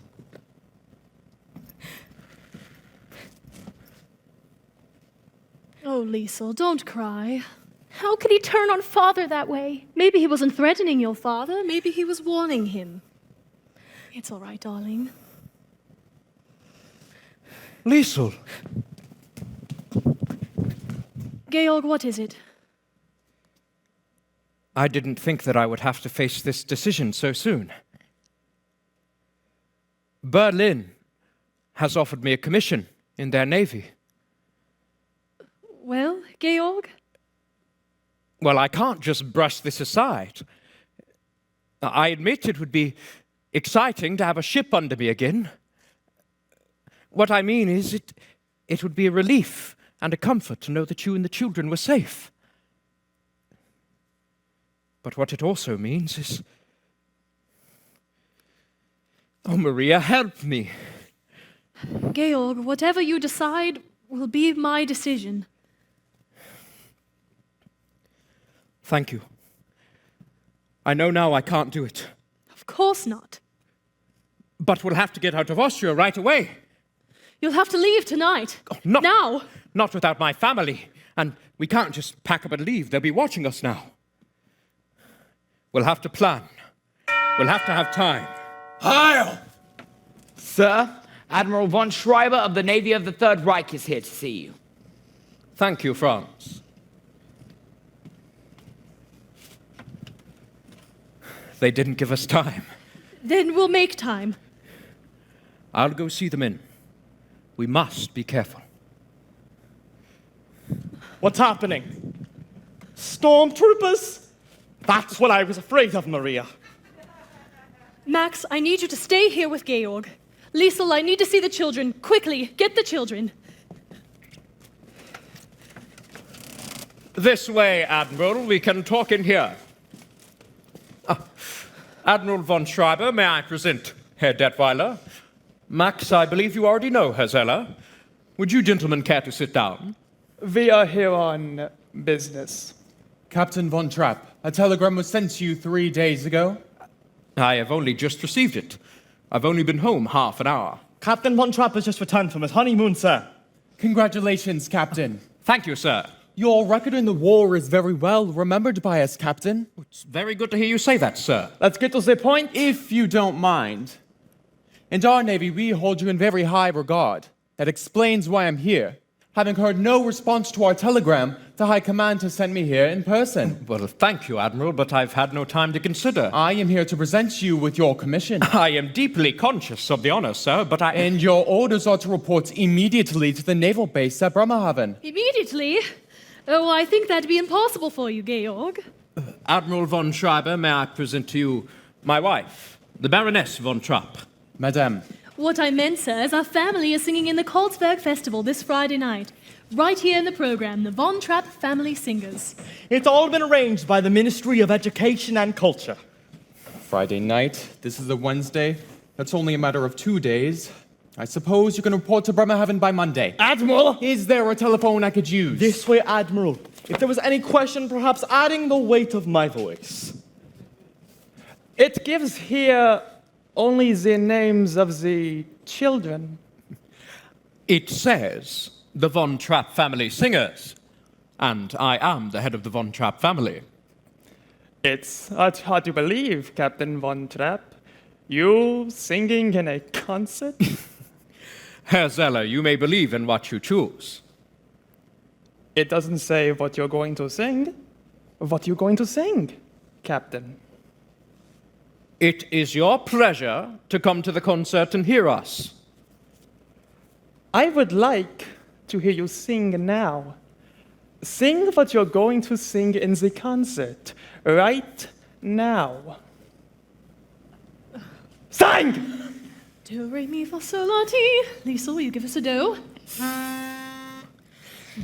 Oh, Liesel, don't cry. How could he turn on Father that way? Maybe he wasn't threatening your father. Maybe he was warning him. It's all right, darling. Liesel. Georg, what is it? I didn't think that I would have to face this decision so soon. Berlin has offered me a commission in their navy. Well, Georg? Well, I can't just brush this aside. I admit it would be exciting to have a ship under me again. What I mean is, it would be a relief and a comfort to know that you and the children were safe. But what it also means is... Oh, Maria, help me. Georg, whatever you decide will be my decision. Thank you. I know now I can't do it. Of course not. But we'll have to get out of Austria right away. You'll have to leave tonight. Now. Not without my family. And we can't just pack up and leave. They'll be watching us now. We'll have to plan. We'll have to have time. Heil! Sir, Admiral von Schreiber of the Navy of the Third Reich is here to see you. Thank you, Franz. They didn't give us time. Then we'll make time. I'll go see them in. We must be careful. What's happening? Stormtroopers? That's what I was afraid of, Maria. Max, I need you to stay here with Georg. Liesel, I need to see the children. Quickly, get the children. This way, Admiral. We can talk in here. Admiral von Schreiber, may I present Herr Detweiler? Max, I believe you already know Herr Zeller. Would you gentlemen care to sit down? We are here on business. Captain von Trapp, a telegram was sent to you 3 days ago. I have only just received it. I've only been home half an hour. Captain von Trapp has just returned from his honeymoon, sir. Congratulations, Captain. Thank you, sir. Your record in the war is very well remembered by us, Captain. It's very good to hear you say that, sir. Let's get to the point. If you don't mind. In our Navy, we hold you in very high regard. That explains why I'm here. Having heard no response to our telegram, the High Command has sent me here in person. Well, thank you, Admiral, but I've had no time to consider. I am here to present you with your commission. I am deeply conscious of the honor, sir, but And your orders are to report immediately to the naval base at Bremerhaven. Immediately? Oh, I think that'd be impossible for you, Georg. Admiral von Schreiber, may I present to you my wife, the Baroness von Trapp. Madame. What I meant, sir, is our family is singing in the Kolzberg Festival this Friday night. Right here in the program, the Von Trapp Family Singers. It's all been arranged by the Ministry of Education and Culture. Friday night. This is a Wednesday. That's only a matter of 2 days. I suppose you can report to Bremerhaven by Monday. Admiral! Is there a telephone I could use? This way, Admiral. If there was any question, perhaps adding the weight of my voice. It gives here only the names of the children. It says the Von Trapp Family Singers, and I am the head of the Von Trapp family. It's hard to believe, Captain Von Trapp. You singing in a concert? Herr Zeller, you may believe in what you choose. It doesn't say what you're going to sing. What you're going to sing, Captain. It is your pleasure to come to the concert and hear us. I would like to hear you sing now. Sing what you're going to sing in the concert, right now. Sing! Do, re, mi, fa, sol, la, ti. Liesel, will you give us a do?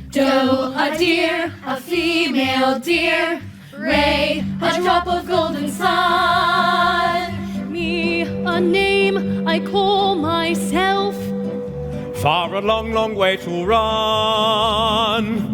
Do, a deer, a female deer. Ray, a drop of golden sun. Me, a name I call myself. Far a long, long way to run.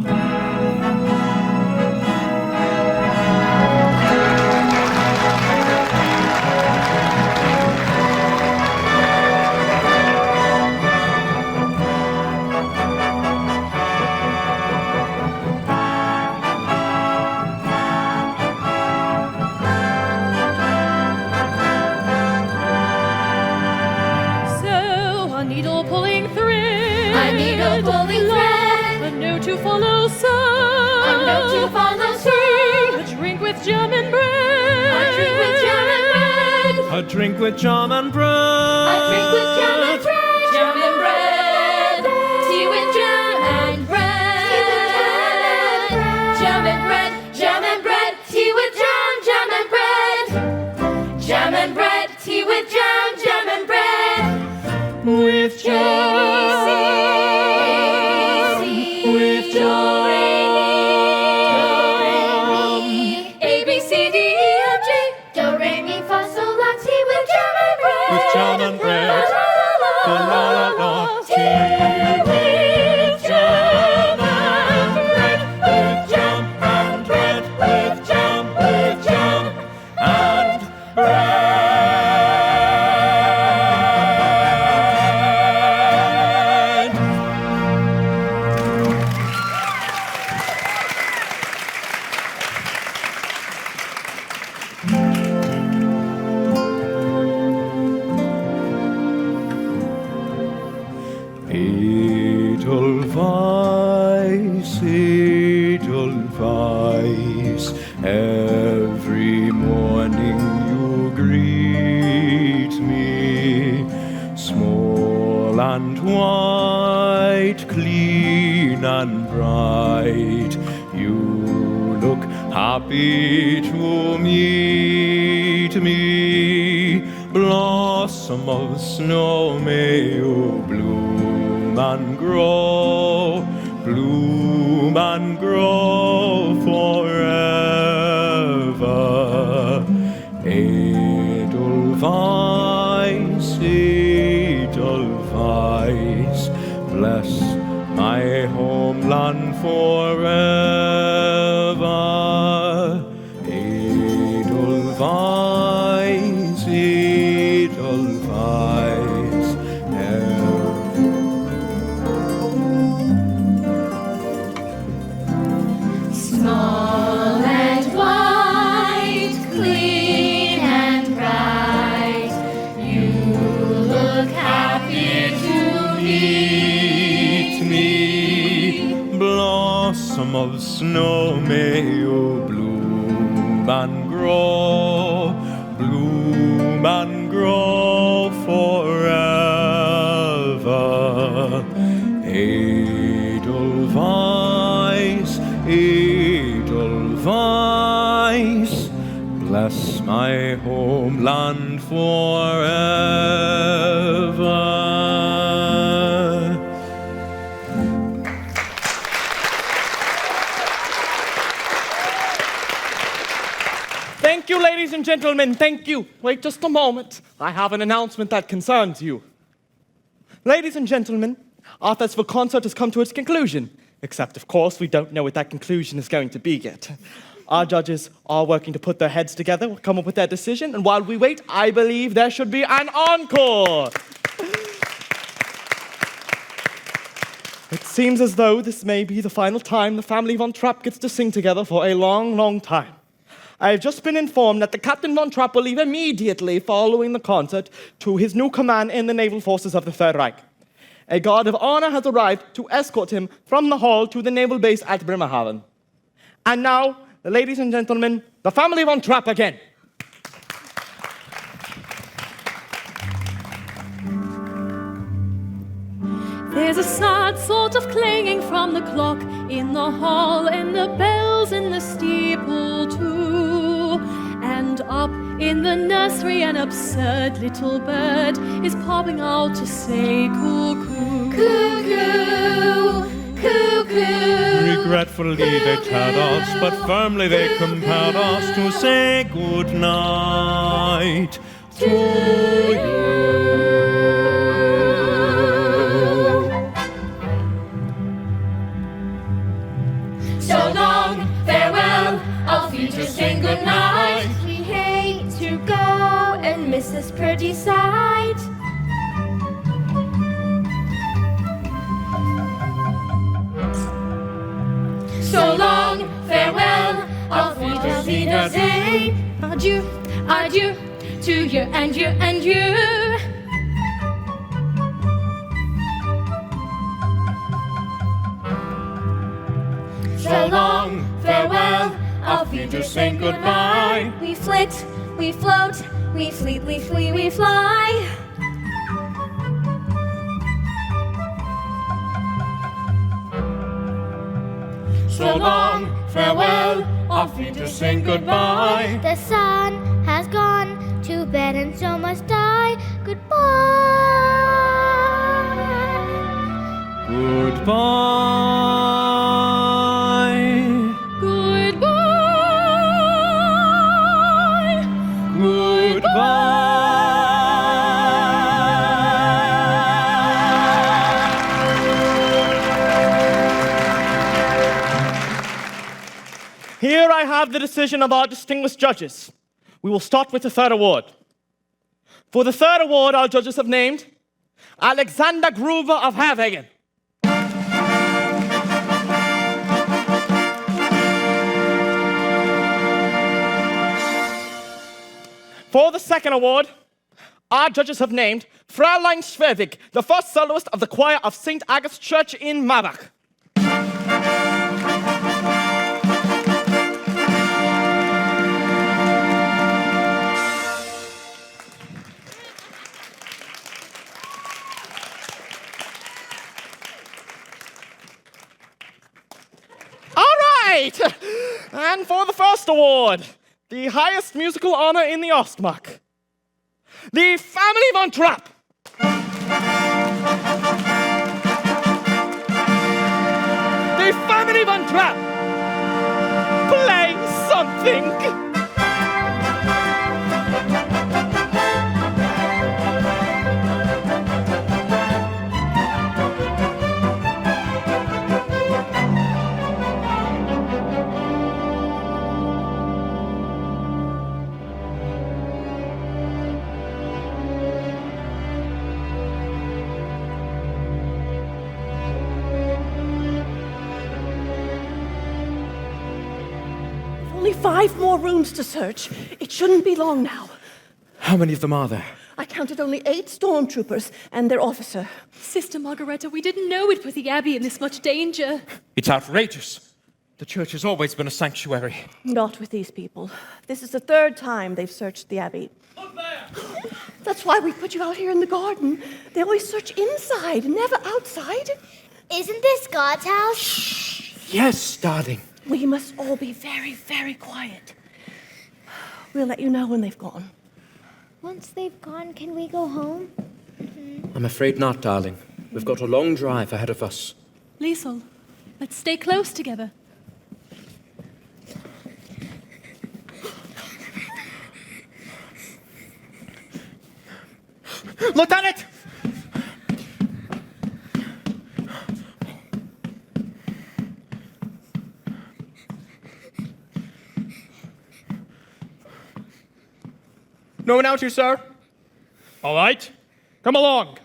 Pulling thread, a note to follow, sir. A note to follow, sir. A drink with jam and bread. A drink with jam and bread. A drink with jam and bread. A drink with jam and bread. Jam and bread. Tea with jam and bread. Do, re, mi. A, B, C, D, E, F, G. Do, re, mi, fa, sol, la, ti. With jam and bread. With jam and bread. La la la la. Tea with jam and bread. With jam and bread. With jam and bread. Edelweiss, Edelweiss, every morning you greet me, small and white, clean and bright, you look happy to meet me, blossom of snow, may you bloom and grow, bloom and grow forever. Edelweiss, Edelweiss, bless my homeland forever. Edelweiss, Edelweiss, small and white, clean and bright, you look happy to meet me. Blossom of snow, may you bloom and grow, bloom and grow forever. Edelweiss, Edelweiss, bless my homeland forever. Thank you, ladies and gentlemen, thank you. Wait just a moment. I have an announcement that concerns you. Ladies and gentlemen, our festival concert has come to its conclusion. Except, of course, we don't know what that conclusion is going to be yet. Our judges are working to put their heads together, come up with their decision, and while we wait, I believe there should be an encore. It seems as though this may be the final time the family von Trapp gets to sing together for a long, long time. I have just been informed that the Captain von Trapp will leave immediately following the concert to his new command in the naval forces of the Third Reich. A guard of honor has arrived to escort him from the hall to the naval base at Bremerhaven. And now, ladies and gentlemen, the family von Trapp again. There's a sad sort of clanging from the clock in the hall, and the bells in the steeple too. And up in the nursery, an absurd little bird is popping out to say cuckoo. Cuckoo, cuckoo. Regretfully they tell us, but firmly they compel us to say good night to you. So long, farewell, auf Wiedersehen, good night. We hate to go and miss this pretty sight. So long, farewell, auf Wiedersehen. Adieu, adieu, to you and you and you. So long, farewell, auf Wiedersehen, goodbye. We flit, we float, we fleet, we flee, we fly. So long, farewell, auf Wiedersehen, goodbye. The sun has gone to bed and so must I. Goodbye. Goodbye. Here I have the decision of our distinguished judges. We will start with the third award. For the third award, our judges have named Alexander Groover of Herwagen. For the second award, our judges have named Fräulein Schwervig, the first soloist of the choir of St. Agatha's Church in Marbach. All right! And for the first award, the highest musical honor in the Ostmark, the family von Trapp. The family von Trapp. Play something. Only 5 more rooms to search. It shouldn't be long now. How many of them are there? I counted only 8 stormtroopers and their officer. Sister Margareta, we didn't know it put the Abbey in this much danger. It's outrageous. The church has always been a sanctuary. Not with these people. This is the 3rd time they've searched the Abbey. That's why we put you out here in the garden. They always search inside, never outside. Isn't this God's house? Yes, darling. We must all be very, very quiet. We'll let you know when they've gone. Once they've gone, can we go home? I'm afraid not, darling. We've got a long drive ahead of us. Liesel, let's stay close together. Lieutenant! No one out here, sir? All right. Come along.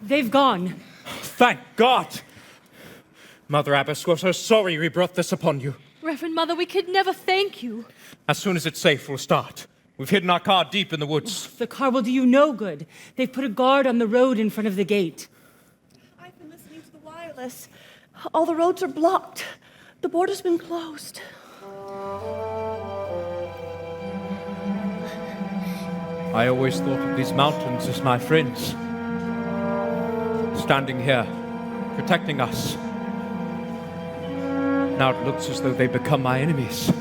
They've gone. Thank God! Mother Abbess, we're so sorry we brought this upon you. Reverend Mother, we could never thank you. As soon as it's safe, we'll start. We've hidden our car deep in the woods. The car will do you no good. They've put a guard on the road in front of the gate. I've been listening to the wireless. All the roads are blocked. The border's been closed. I always thought of these mountains as my friends. Standing here, protecting us. Now it looks as though they become my enemies.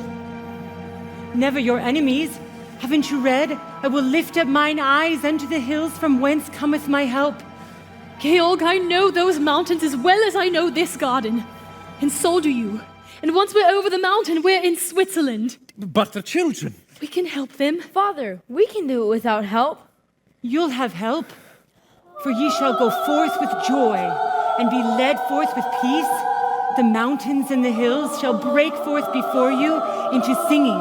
Never your enemies. Haven't you read? I will lift up mine eyes unto the hills from whence cometh my help. Georg, I know those mountains as well as I know this garden. And so do you. And once we're over the mountain, we're in Switzerland. But the children. We can help them. Father, we can do it without help. You'll have help. For ye shall go forth with joy, and be led forth with peace. The mountains and the hills shall break forth before you into singing.